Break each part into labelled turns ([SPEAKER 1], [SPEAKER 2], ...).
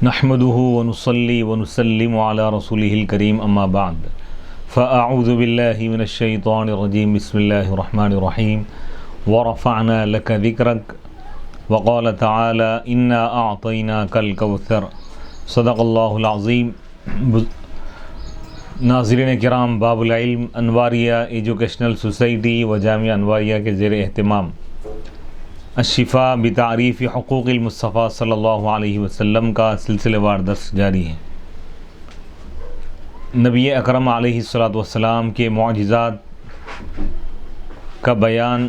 [SPEAKER 1] نحمده ونصلي ونسلم على رسوله الكريم اما بعد فاعوذ بالله من الشيطان الرجيم بسم الله الرحمن الرحيم ورفعنا لك ذكرك وقال تعالى انا اعطيناك الكوثر صدق اللہ العظیم۔ ناظرین کرام، باب العلم انواریہ ایجوکیشنل سوسائٹی و جامعہ انواریہ کے زیر اہتمام الشفاء بتعریف حقوق المصطفیٰ صلی اللہ علیہ وسلم کا سلسلہ وار درس جاری ہے۔ نبی اکرم علیہ الصلاۃ والسلام کے معجزات کا بیان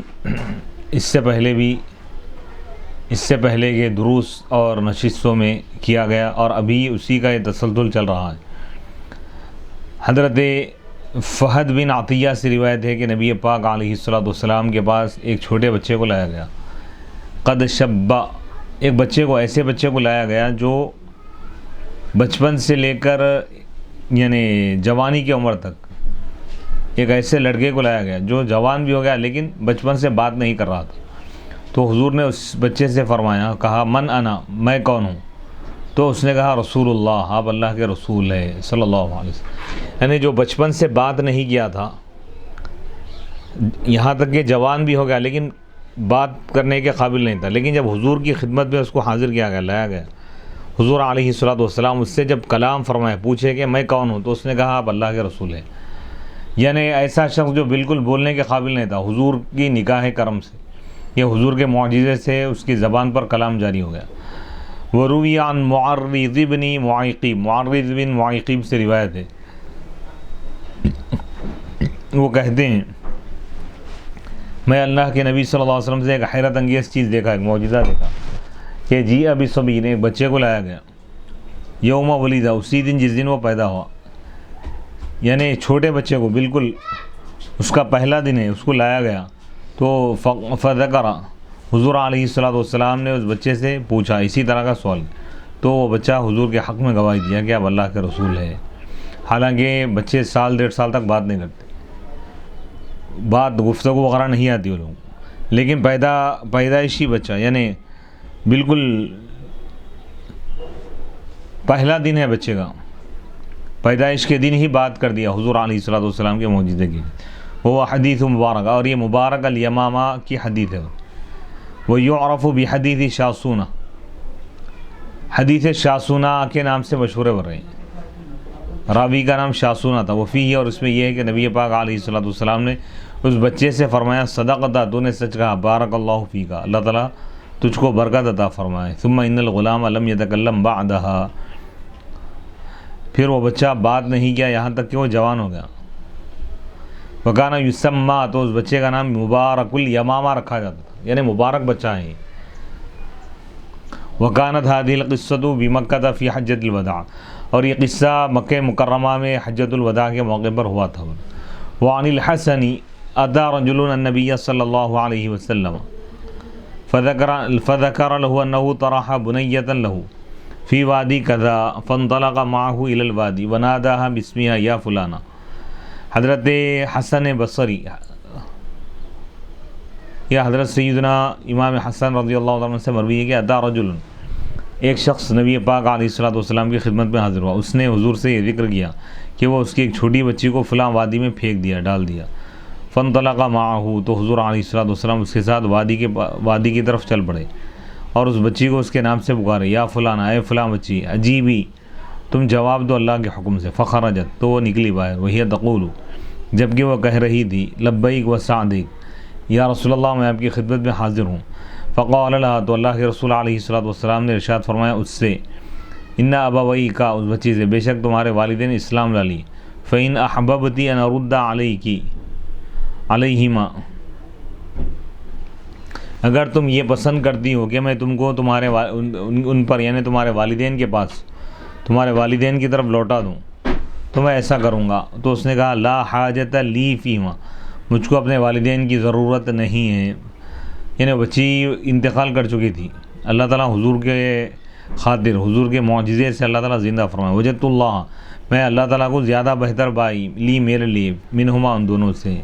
[SPEAKER 1] اس سے پہلے کے دروس اور نشستوں میں کیا گیا اور ابھی اسی کا یہ تسلسل چل رہا ہے۔ حضرت فہد بن عطیہ سے روایت ہے کہ نبی پاک علیہ الصلاۃ والسلام کے پاس ایک چھوٹے بچے کو لایا گیا۔ قد شبہ، ایک ایسے بچے کو لایا گیا جو بچپن سے لے کر یعنی جوانی کی عمر تک، ایک ایسے لڑکے کو لایا گیا جو جوان بھی ہو گیا لیکن بچپن سے بات نہیں کر رہا تھا۔ تو حضور نے اس بچے سے فرمایا، کہا من انا، میں کون ہوں؟ تو اس نے کہا رسول اللہ، آپ اللہ کے رسول ہے صلی اللہ علیہ وسلم۔ یعنی جو بچپن سے بات نہیں کیا تھا، یہاں تک کہ جوان بھی ہو گیا لیکن بات کرنے کے قابل نہیں تھا، لیکن جب حضور کی خدمت میں اس کو حاضر کیا گیا، لایا گیا، حضور علیہ الصلاۃ والسلام اس سے جب کلام فرمائے، پوچھے کہ میں کون ہوں، تو اس نے کہا آپ اللہ کے رسول ہیں۔ یعنی ایسا شخص جو بالکل بولنے کے قابل نہیں تھا، حضور کی نگاہ کرم سے یا حضور کے معجزے سے اس کی زبان پر کلام جاری ہو گیا۔ وروی عن معرض بن معیقب، معرض بن معیقب سے روایت ہے، وہ کہتے ہیں میں اللہ کے نبی صلی اللہ علیہ وسلم سے ایک حیرت انگیز چیز دیکھا، ایک معجزہ دیکھا کہ جی ابی صبی نے ایک بچے کو لایا گیا، یوم ولیدہ، اسی دن جس دن وہ پیدا ہوا، یعنی چھوٹے بچے کو، بالکل اس کا پہلا دن ہے، اس کو لایا گیا۔ تو فذکر، حضور علیہ الصلاۃ والسلام نے اس بچے سے پوچھا اسی طرح کا سوال، تو وہ بچہ حضور کے حق میں گواہی دیا کہ آپ اللہ کے رسول ہے۔ حالانکہ بچے سال ڈیڑھ سال تک بات نہیں کرتے، گفتگو وغیرہ نہیں آتی وہ لوگ، لیکن پیدائشی بچہ، یعنی بالکل پہلا دن ہے بچے کا، پیدائش کے دن ہی بات کر دیا حضور علیہ الصلاۃ والسلام کے معجزے کی۔ وہ حدیث مبارک، اور یہ مبارک الیمامہ کی حدیث ہے۔ وہ یعرف بحدیث شاسونہ، حدیث شاسونہ کے نام سے مشہور ہے رہے ہیں، راوی کا نام شاسونہ تھا۔ وہ فیہ، اور اس میں یہ ہے کہ نبی پاک علیہ الصلاۃ والسلام نے اس بچے سے فرمایا صدقتا، تو نے سچ کہا، بارک اللہ فیکا، اللہ تعالیٰ تجھ کو برکت عطا فرمائے۔ ثم ان الغلام لم یتکلم بعدہا، پھر وہ بچہ بات نہیں کیا یہاں تک کہ وہ جوان ہو گیا۔ وکانا یسمى، تو اس بچے کا نام مبارک الیمامہ رکھا جاتا تھا، یعنی مبارک بچہ ہے۔ وکانت هذه القصة بمکہ فی حجۃ الوداع، اور یہ قصہ مکہ مکرمہ میں حجۃ الوداع کے موقع پر ہوا تھا۔ وعن الحسن اتى رجل النبی صلی اللہ علیہ وسلم فذكر له انه طرح بنية له في وادي كذا فانطلق معه الى الوادي وناداها باسمها یا فلانہ۔ حضرت حسن بصری یا حضرت سیدنا امام حسن رضی اللہ عنہ سے مروی ہے کہ اتى رجل، ایک شخص نبی پاک علیہ الصلاۃ والسلام کی خدمت میں حاضر ہوا، اس نے حضور سے یہ ذکر کیا کہ وہ اس کی ایک چھوٹی بچی کو فلاں وادی میں پھینک دیا، ڈال دیا۔ فانطلق معه، تو حضور علیہ الصلاۃ والسلام اس کے ساتھ وادی کی طرف چل پڑے اور اس بچی کو اس کے نام سے پکارے، یا فلانا، اے فلاں بچی، عجیبی، تم جواب دو اللہ کے حکم سے۔ فخرجت، تو وہ نکلی باہر، وہی تقول، جبکہ وہ کہہ رہی تھی لبیک و سعدیک، یا رسول اللہ میں آپ کی خدمت میں حاضر ہوں۔ فقال لها، تو اللہ کے رسول علیہ الصلاۃ والسلام نے ارشاد فرمایا اس سے، ان ابویک، اس بچی سے، بے شک تمہارے والدین اسلام لا لی، فإن احببت ان ارد علیہما، اگر تم یہ پسند کرتی ہو کہ میں تم کو تمہارے ان پر، یعنی تمہارے والدین کے پاس، تمہارے والدین کی طرف لوٹا دوں تو میں ایسا کروں گا۔ تو اس نے کہا لا حاجت لی فیہما، مجھ کو اپنے والدین کی ضرورت نہیں ہے، یعنی بچی انتقال کر چکی تھی۔ اللہ تعالیٰ حضور کے خاطر، حضور کے معجزے سے اللہ تعالیٰ زندہ فرمائے۔ وجدت اللہ، میں اللہ تعالیٰ کو زیادہ بہتر پائی، لی میرے لیے، منہما، ان دونوں سے۔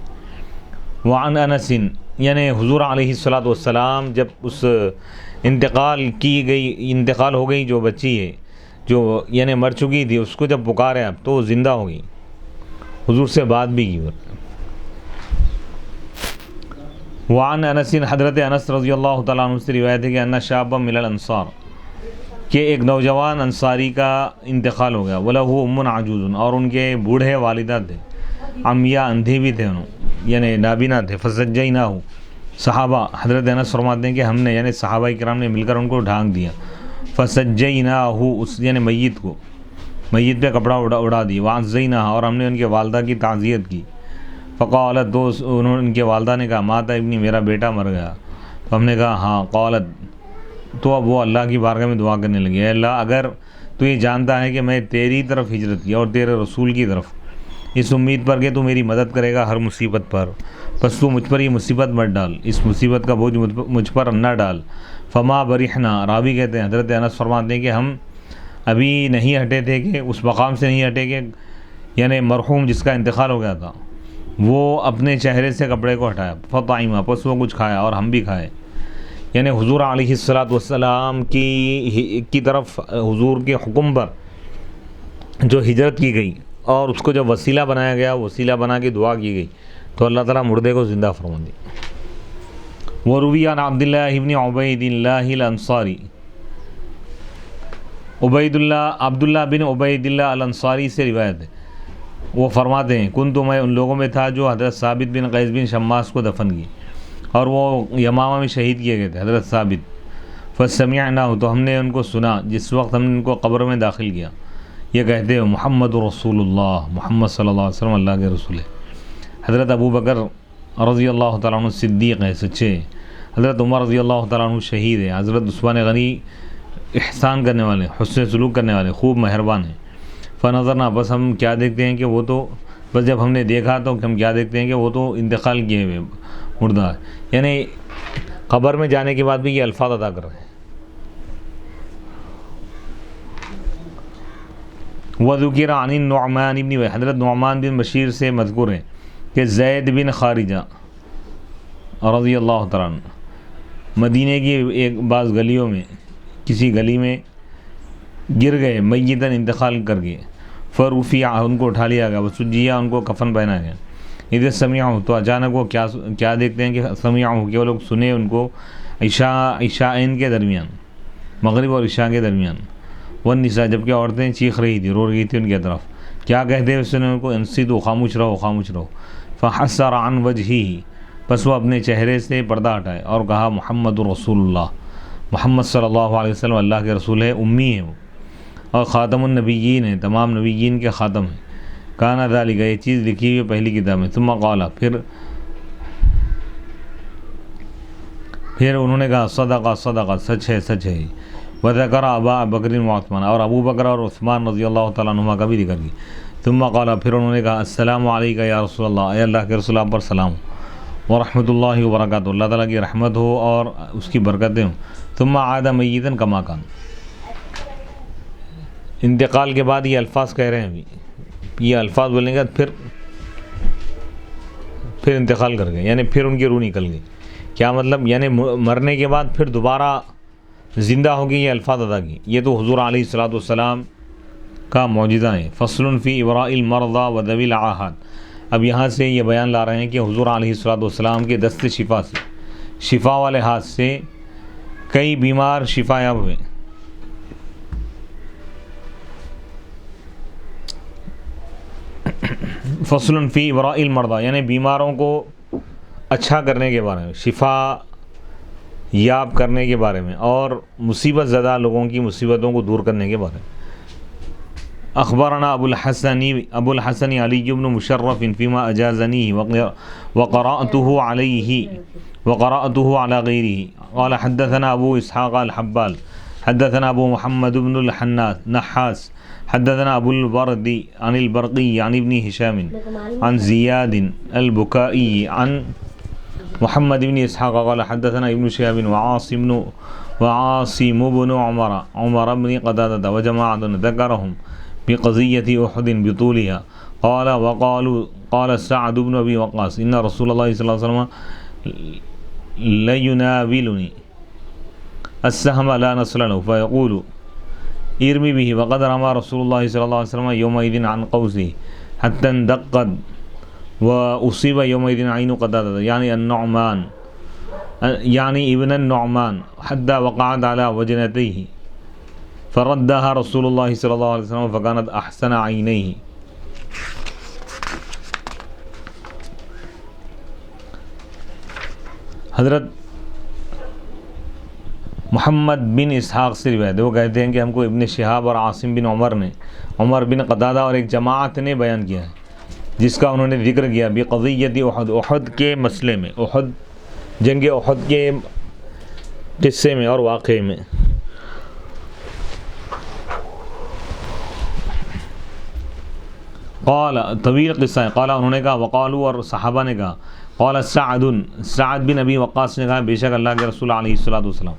[SPEAKER 1] وعن انس، یعنی حضور علیہ الصلاۃ والسلام جب اس انتقال ہو گئی جو بچی ہے، جو یعنی مر چکی تھی اس کو جب پکارے اب تو وہ زندہ ہو گئی، حضور سے بات بھی کی۔ وعن انس، حضرت انس رضی اللہ تعالیٰ عنہ سے روایت ہے کہ ان شابا من الانصار، کہ ایک نوجوان انصاری کا انتقال ہو گیا، وَلَهُ أُمٌّ عَجُوزٌ، اور ان کے بوڑھے والدہ تھے، عمیاء اندھے بھی تھے انہوں یعنی نابینا تھے، فَسَجَّيْنَاهُ، صحابہ حضرت انس فرماتے ہیں کہ ہم نے یعنی صحابہ کرام نے مل کر ان کو ڈھانک دیا، فَسَجَّيْنَاهُ، اس یعنی میت کو، میت پہ کپڑا اڑا دی، وَعَزَّيْنَاهَا، اور ہم نے ان کے والدہ کی تعزیت کی، فقالت، تو انہوں نے ان کے والدہ نے کہا مات ابنی، میرا بیٹا مر گیا، تو ہم نے کہا ہاں، قالت، تو اب وہ اللہ کی بارگاہ میں دعا کرنے لگی، اے اللہ اگر تو یہ جانتا ہے کہ میں تیری طرف ہجرت کی اور تیرے رسول کی طرف، اس امید پر کہ تو میری مدد کرے گا ہر مصیبت پر، پس تو مجھ پر یہ مصیبت مت ڈال، اس مصیبت کا بوجھ مجھ پر نہ ڈال، فما برحنا، راوی کہتے ہیں حضرت انس فرماتے ہیں کہ ہم ابھی نہیں ہٹے تھے، کہ اس مقام سے نہیں ہٹے کہ یعنی مرحوم جس کا انتقال ہو گیا تھا وہ اپنے چہرے سے کپڑے کو ہٹایا، فطعما، پس وہ کچھ کھایا اور ہم بھی کھائے، یعنی حضور علیہ السلام کی طرف حضور کے حکم پر جو ہجرت کی گئی اور اس کو جب وسیلہ بنایا گیا، وسیلہ بنا کے دعا کی گئی تو اللہ تعالیٰ مردے کو زندہ فرما دی۔ وروی عن عبداللہ ابن عبید اللہ الانصاری، عبداللہ بن عبید اللہ الانصاری سے روایت ہے، وہ فرماتے ہیں کنت، میں ان لوگوں میں تھا جو حضرت ثابت بن قیس بن شماس کو دفن کی اور وہ یمامہ میں شہید کیے گئے تھے، حضرت ثابت، فسمعناہ، تو ہم نے ان کو سنا جس وقت ہم نے ان کو قبر میں داخل کیا، یہ کہتے ہو محمد رسول اللہ، محمد صلی اللہ علیہ وسلم اللہ کے رسول ہے۔ حضرت ابو بکر رضی اللہ تعالیٰ عنہ صدیق ہے، سچے، حضرت عمر رضی اللہ تعالیٰ عنہ شہید ہے، حضرت عثمان غنی احسان کرنے والے، حسن سلوک کرنے والے، خوب مہربان ہیں۔ فنظرنا، بس ہم کیا دیکھتے ہیں کہ وہ تو، بس جب ہم نے دیکھا تو ہم کیا دیکھتے ہیں کہ وہ تو انتقال کیے ہوئے مردہ، یعنی قبر میں جانے کے بعد بھی یہ الفاظ ادا کر رہے ہیں۔ وذکر عن النعمان بن، حضرت نعمان بن بشیر سے مذکور ہے کہ زید بن خارجہ رضی اللہ تعالیٰ عنہ مدینے کی ایک بعض گلیوں میں کسی گلی میں گر گئے، میتاً انتقال کر گئے، فرفیع، ان کو اٹھا لیا گیا، وسجیہ، ان کو کفن پہنا گیا، اذا سمعوا، تو اچانک وہ کیا دیکھتے ہیں کہ سمعوا، کہ وہ لوگ سنے ان کو عشاءین کے درمیان، مغرب اور عشاء کے درمیان، والنساء، جبکہ عورتیں چیخ رہی تھی، رو رہی تھی ان کی طرف، کیا کہتے ہیں سنے ان کو، انصتوا، خاموش رہو، خاموش رہو، فحسر عن وجہہ، پس وہ اپنے چہرے سے پردہ ہٹائے اور کہا محمد رسول اللہ، محمد صلی اللہ علیہ وسلم اللہ کے رسول ہے، امی ہے وہ، اور خاتم النبیین ہے، تمام نبیین کے خاتم ہیں، کانا ذالک، یہ چیز لکھی ہوئی پہلی کتاب میں، ثم قال، پھر انہوں نے کہا صدق صدق، سچ ہے سچ ہے، وذکر ابا بکر و عثمان، اور ابو بکر اور عثمان رضی اللہ تعالیٰ عنہما کا بھی ذکر کی، ثم قال، پھر انہوں نے کہا السلام علیکہ یا رسول اللہ، اے اللہ کے رسول، آپ پر سلام، ورحمۃ اللہ وبرکاتہ، اللہ تعالیٰ کی رحمت ہو اور اس کی برکتیں ہوں، ثم عاد میتا کما کان، انتقال کے بعد یہ الفاظ کہہ رہے ہیں، ابھی یہ الفاظ بولنے کے بعد پھر انتقال کر گئے، یعنی پھر ان کی روح نکل گئی، کیا مطلب، یعنی مرنے کے بعد پھر دوبارہ زندہ ہو گئی، یہ الفاظ ادا کی، یہ تو حضور علیہ السلام کا معجزہ ہے۔ فصل فی ابراء المرضى وذوی العاہات، اب یہاں سے یہ بیان لا رہے ہیں کہ حضور علیہ السلام کے دست شفا سے، شفا والے ہاتھ سے کئی بیمار شفا یاب ہوئے۔ فصل فی ابراء المرضى، یعنی بیماروں کو اچھا کرنے کے بارے میں، شفا یاب کرنے کے بارے میں، اور مصیبت زدہ لوگوں کی مصیبتوں کو دور کرنے کے بارے میں۔ اخبرنا ابو الحسن علی بن مشرف فيما اجازنی وقرأته على غیره قال حدثنا ابو اسحاق الحبال حدثنا ابو محمد بن النحاس حدثنا ابو الورد عن البرقي عن ابن هشام عن زياد البكائي عن محمد بن اسحاق قال حدثنا ابن شهاب وعاصم بن عمر بن قتادة وجماعة ذكرهم بقضية أحد بطولها قال سعد بن أبي وقاص إن رسول الله صلى الله عليه وسلم ليناولني السهم لا نصل له فيقول ارمی بھی وقد رما رسول اللہ صلی اللہ علیہ وسلم یومئذ عن قوسی حتی اندقد واصیب یومئذ عین قتادہ یعنی النعمان یعنی ابن النعمان حتی وقعت علی وجنتیہ فردها رسول اللہ صلی اللہ علیہ وسلم فکانت احسن عینیہ. حضرت محمد بن اسحاق سے روایت ہے، وہ کہتے ہیں کہ ہم کو ابن شہاب اور عاصم بن عمر نے عمر بن قتادہ اور ایک جماعت نے بیان کیا ہے جس کا انہوں نے ذکر کیا بقضیت احد، احد کے مسئلے میں، احد جنگ احد کے قصے میں اور واقعے میں. قال طویل قصہ ہے. قال انہوں نے کہا وقالوا اور صحابہ نے کہا قال سعد، سعد بن ابی وقاص نے کہا بے شک اللہ کے رسول علیہ الصلوۃ والسلام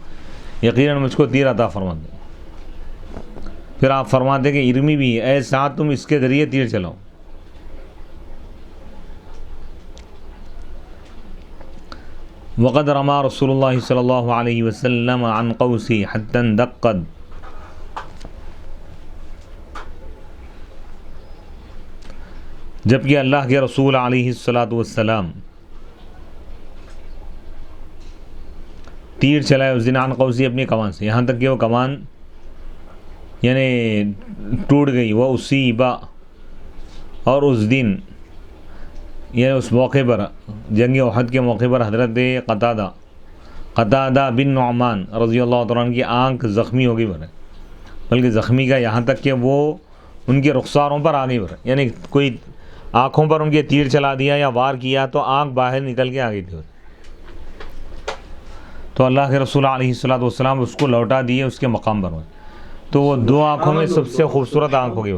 [SPEAKER 1] یقیناً مجھ کو تیر عطا فرما دے. پھر آپ فرماتے کہ ارمی بھی اے سعد تم اس کے ذریعے تیر چلاؤ. وقد رما رسول اللہ صلی اللہ علیہ وسلم عن قوسی حتی اندقد. جبکہ اللہ کے رسول علیہ الصلوۃ والسلام تیر چلائے اس دن عن قوسی اپنی کمان سے، یہاں تک کہ وہ کمان یعنی ٹوٹ گئی. وہ اصیبا اور اس دن یعنی اس موقع پر جنگ احد کے موقع پر حضرت قتادہ بن نعمان رضی اللہ تعالیٰ عنہ کی آنکھ زخمی ہو گئی بلکہ زخمی کا یہاں تک کہ وہ ان کے رخساروں پر آ گئی یعنی کوئی آنکھوں پر ان کے تیر چلا دیا یا وار کیا تو آنکھ باہر نکل کے آ گئی تھی. تو اللہ کے رسول علیہ الصلوۃ والسلام اس کو لوٹا دیے اس کے مقام پر. تو وہ دو آنکھوں میں سب سے خوبصورت آنکھ ہو گئی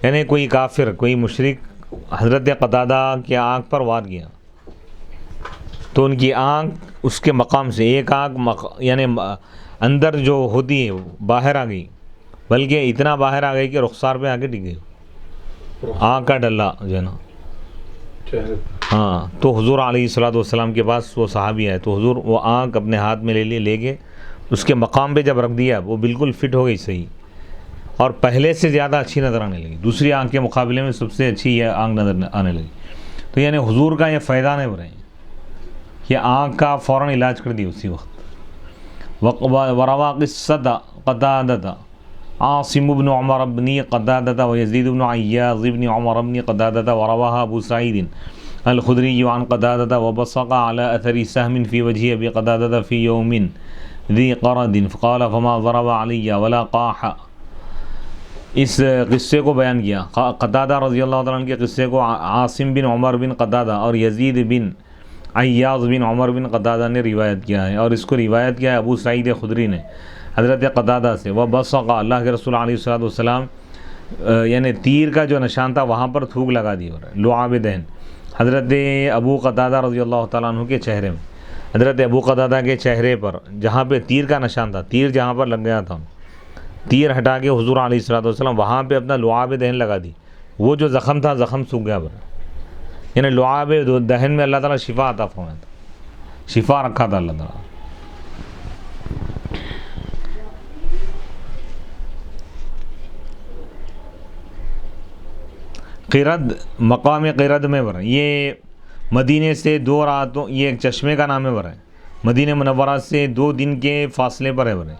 [SPEAKER 1] یعنی کوئی کافر کوئی مشرک حضرت قتادہ کی آنکھ پر وار کیا تو ان کی آنکھ اس کے مقام سے ایک آنکھ یعنی اندر جو ہوتی ہے باہر آ گئی، بلکہ اتنا باہر آ گئی کہ رخسار پہ آ کے ٹک گئی، آنکھ کا ڈلہ جو ہے نا. ہاں تو حضور علیہ الصلوۃ والسلام کے پاس وہ صحابی آئے تو حضور وہ آنکھ اپنے ہاتھ میں لے کے اس کے مقام پہ جب رکھ دیا وہ بالکل فٹ ہو گئی صحیح، اور پہلے سے زیادہ اچھی نظر آنے لگی، دوسری آنکھ کے مقابلے میں سب سے اچھی یہ آنکھ نظر آنے لگی. تو یعنی حضور کا یہ فائدہ نہیں برے کہ آنکھ کا فوراً علاج کر دی اسی وقت. وروا قصۃ قتادہ عاصم بن عمر بن قتادہ ویزید بن عیاض بن عمر بن قتادہ ورواها ابو سعید الخدری عن قتادہ وبصق على اثر سهم في وجه ابي قتادہ في يوم ذي قرد فقال فما ضرب علي ولا قاح. اس قصے کو بیان کیا قتادہ رضی اللہ تعالیٰ عنہ کے قصے کو عاصم بن عمر بن قتادہ اور یزید بن عیاض بن عمر بن قتادہ نے روایت کیا ہے، اور اس کو روایت کیا ہے ابو سعید خدری نے حضرت قتادہ سے. وہ بصقہ اللہ کے رسول علیہ الصلوۃ والسلام یعنی تیر کا جو نشان تھا وہاں پر تھوک لگا دی لعاب دہن حضرت ابو قتادہ رضی اللہ تعالیٰ عنہ کے چہرے میں. حضرت ابو قتادہ کے چہرے پر جہاں پہ تیر کا نشان تھا، تیر جہاں پر لگ گیا تھا، تیر ہٹا کے حضور علیہ الصلوۃ والسلام وہاں پہ اپنا لعاب دہن لگا دی. وہ جو زخم تھا زخم سوکھ گیا یعنی لعاب دہن میں اللہ تعالیٰ شفا عطا فرمایا تھا، شفا رکھا تھا اللہ تعالیٰ. قرد مقام قرد میں بر یہ مدینے سے 2 راتوں، یہ ایک چشمے کا نام ہے بر ہے، مدینہ منورہ سے 2 دن کے فاصلے پر ہے بر ہے.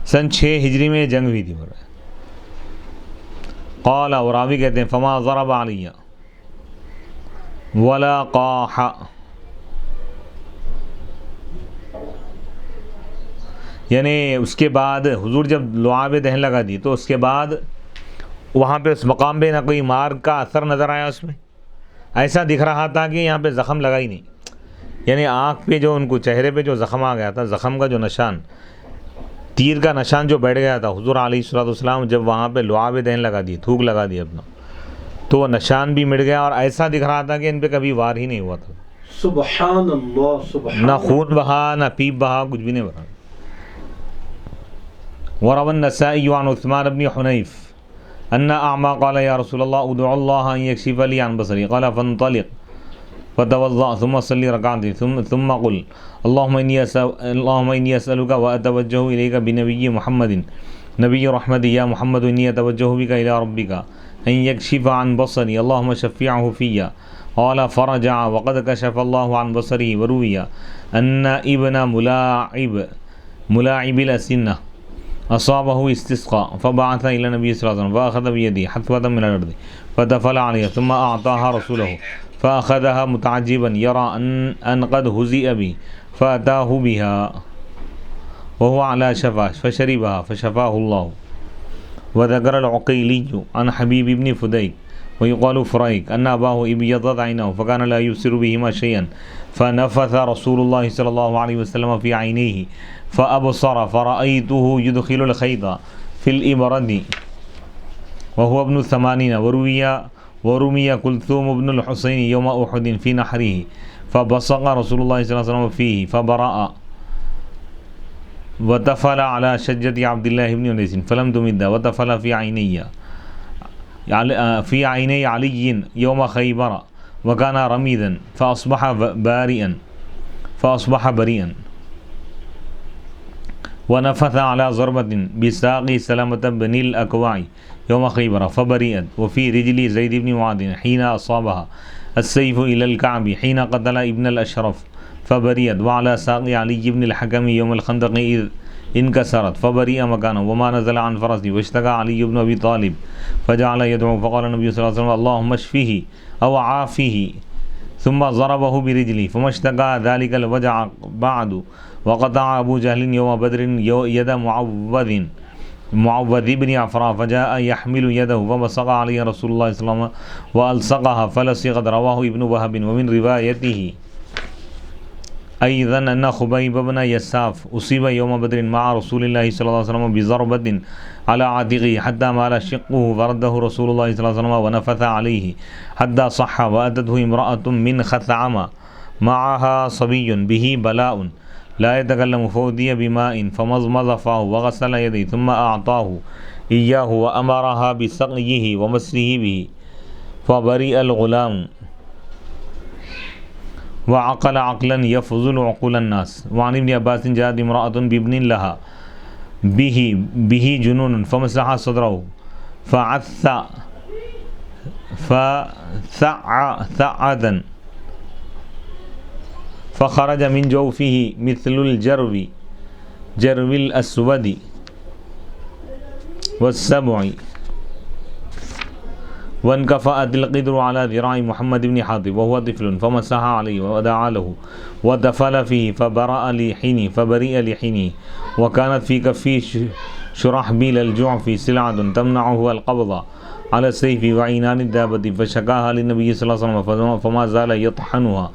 [SPEAKER 1] سن 6 ہجری میں جنگ ہوئی تھی بر ہے. قال اور راوی کہتے ہیں فما ضرب علی ولا قاح، یعنی اس کے بعد حضور جب لعاب دہن لگا دی تو اس کے بعد وہاں پہ اس مقام پہ نہ کوئی مار کا اثر نظر آیا، اس میں ایسا دکھ رہا تھا کہ یہاں پہ زخم لگا ہی نہیں. یعنی آنکھ پہ جو ان کو چہرے پہ جو زخم آ گیا تھا، زخم کا جو نشان، تیر کا نشان جو بیٹھ گیا تھا، حضور علیہ الصلوۃ والسلام جب وہاں پہ لعاب دہن لگا دی، تھوک لگا دی اپنا، تو وہ نشان بھی مٹ گیا اور ایسا دکھ رہا تھا کہ ان پہ کبھی وار ہی نہیں ہوا تھا.
[SPEAKER 2] سبحان اللہ، سبحان
[SPEAKER 1] نہ خون بہا نہ پیپ بہا، کچھ بھی نہیں بہا. وروى النسائي عن عثمان بن حنيف أن أعمى قال يا رسول الله ادعو الله أن يكشف لي عن بصري قال فانطلق فتوضأ ثم صلي ركعتين ثم قل اللهم إني أسألك وأتوجه إليك بنبي محمد نبي رحمة يا محمد إني أتوجه بك إلى ربك أن يكشف عن بصري اللهم شفعه في. قال فرجع وقد كشف الله عن بصره. وروي أن ابن ملاعب الأسنة أصابه استسقاء فبعث إلى النبي صلى الله عليه وسلم فأخذ بيده حثوة من الأرض فتفل عليها ثم أعطاها رسوله فأخذها متعجبا يرى أن قد هزئ به فأتاه بها وهو على شفاه فشربها فشفاه الله. وذكر العقيلي عن حبيب بن فديك ويقال فريك أن أباه ابيضت عينه فكان لا يبصر بهما شيئا فنفث رسول الله صلى الله عليه وسلم في عينيه فأبصر فرأيته يدخل الخيط في الإبرد وهو ابن 80. ورمي كلثوم بن الحسين يوم أحد في نحره فبصق رسول الله صلى الله عليه وسلم فيه فبرأ وتفل على شجة عبد الله بن أنيس فلم تمد وتفل في عيني علي يوم خيبر وكان رميدا فأصبح بريئا. ونفث على ضربة بساق سلامة بن الأكوع يوم خيبر فبرئت. وفي رجل زيد بن معاذ حين أصابها السيف إلى الكعب حين قتل ابن الأشرف فبرئت. وعلى ساق علي بن الحكم يوم الخندق إذ انكسرت فبرئ مكانه. وما نزل عن فرسه واشتكى علي بن أبي طالب فجعل يدعو فقال النبي صلى الله عليه وسلم اللهم اشفه أو عافه ثم ضربه برجله فما اشتكى ذلك الوجع بعد. وقطع أبو جهل يوم بدر يد معوذ بن عفراء فجاء يحمل يده فبصق عليه رسول الله صلى الله عليه وسلم وألصقها فلصقت. رواه ابن وهب. ومن روايته أيضا أن خبيب بن يساف أصيب يوم بدر مع رسول الله صلى الله عليه وسلم بضربة على عاتقه حتى مال شقه فرده رسول الله صلى الله عليه وسلم ونفث عليه حتى صح. وأتته امرأة من خثعم معها صبي به بلاء لا يتكلم فأتي بماء فمضمض فاه وغسل يديه ثم أعطاه إياه وأمرها بسقيه ومسه به فبرئ الغلام وعقل عقلا يفضل عقول الناس. وعن ابن عباس جاءت امرأة بابن لها به جنون فمسح صدره فثعدا فخرج من جوفه مثل جرو الأسود والسبع وانكفأت القدر على ذراع محمد بن حاطب وهو طفل فمسح عليه ودعا له ودفل فيه فبرئ لحينه. وكانت في كفي شرحبيل الجعف سلعة تمنعه القبض على السيف وعينان الدابة فشكاها للنبي صلى الله عليه وسلم فما زال يطحنها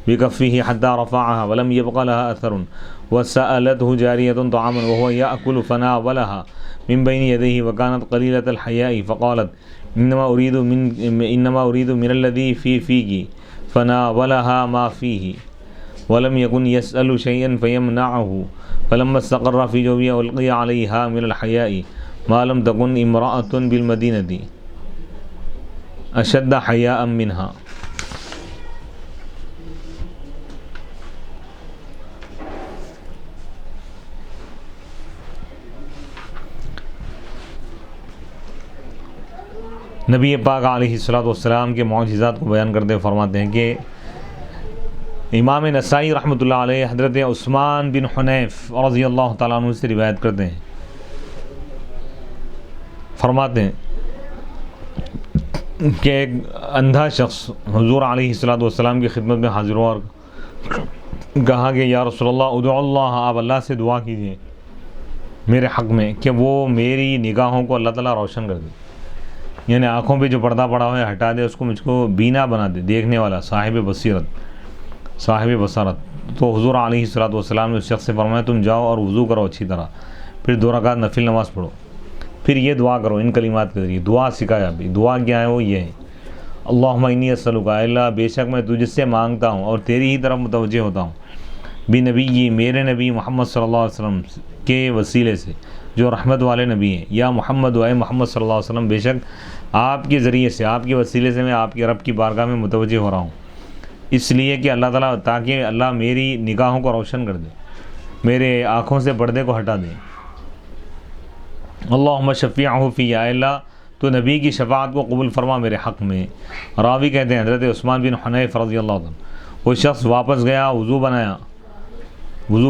[SPEAKER 1] بكفه حتى رفعها ولم يبق لها أثر. وسألته جارية طعاما وهو يأكل فناولها من بين يديه وكانت قليلة الحياء فقالت إنما أريد من الذي في فيك فناولها ما فيه ولم يكن يسأل شيئا فيمنعه. فلما استقر في جوفه ألقي عليها من الحياء ما لم تكن امرأة بالمدينة أشد حياء منها. نبی پاک علیہ الصلوۃ والسلام کے معجزات کو بیان کرتے ہوئے فرماتے ہیں کہ امام نسائی رحمۃ اللہ علیہ حضرت عثمان بن حنیف رضی اللہ تعالیٰ عنہ سے روایت کرتے ہیں، فرماتے ہیں کہ ایک اندھا شخص حضور علیہ الصلوۃ والسلام کی خدمت میں حاضر ہوا اور کہا کہ یا رسول اللہ ادعو اللہ، آپ اللہ سے دعا کیجیے میرے حق میں کہ وہ میری نگاہوں کو اللہ تعالیٰ روشن کر دے، یعنی آنکھوں پہ جو پردہ پڑا ہوا ہے ہٹا دے، اس کو مجھ کو بینا بنا دے، دیکھنے والا، صاحب بصارت. تو حضور علیہ الصلوۃ والسلام نے اس شخص سے فرمایا تم جاؤ اور وضو کرو اچھی طرح، پھر 2 رکعت نفل نماز پڑھو، پھر یہ دعا کرو ان کلمات کے ذریعے. دعا سکھایا ابھی. دعا کیا ہے؟ وہ یہ ہے اللہم انی اسألک، اللہ بے شک میں تجھ سے مانگتا ہوں اور تیری ہی طرف متوجہ ہوتا ہوں، بنبی، میرے نبی محمد صلی اللہ علیہ وسلم کے وسیلے سے جو رحمت والے نبی ہیں، یا محمد و اے محمد صلی اللہ علیہ وسلم، بے شک آپ کے ذریعے سے، آپ کے وسیلے سے میں آپ کے رب کی بارگاہ میں متوجہ ہو رہا ہوں اس لیے کہ اللہ تعالیٰ تاکہ اللہ میری نگاہوں کو روشن کر دے، میرے آنکھوں سے پردے کو ہٹا دے۔ اللہم شفیعہ فی، یا اللہ تو نبی کی شفاعت کو قبول فرما میرے حق میں۔ راوی کہتے ہیں حضرت عثمان بن حنیف رضی اللہ عنہ، وہ شخص واپس گیا، وضو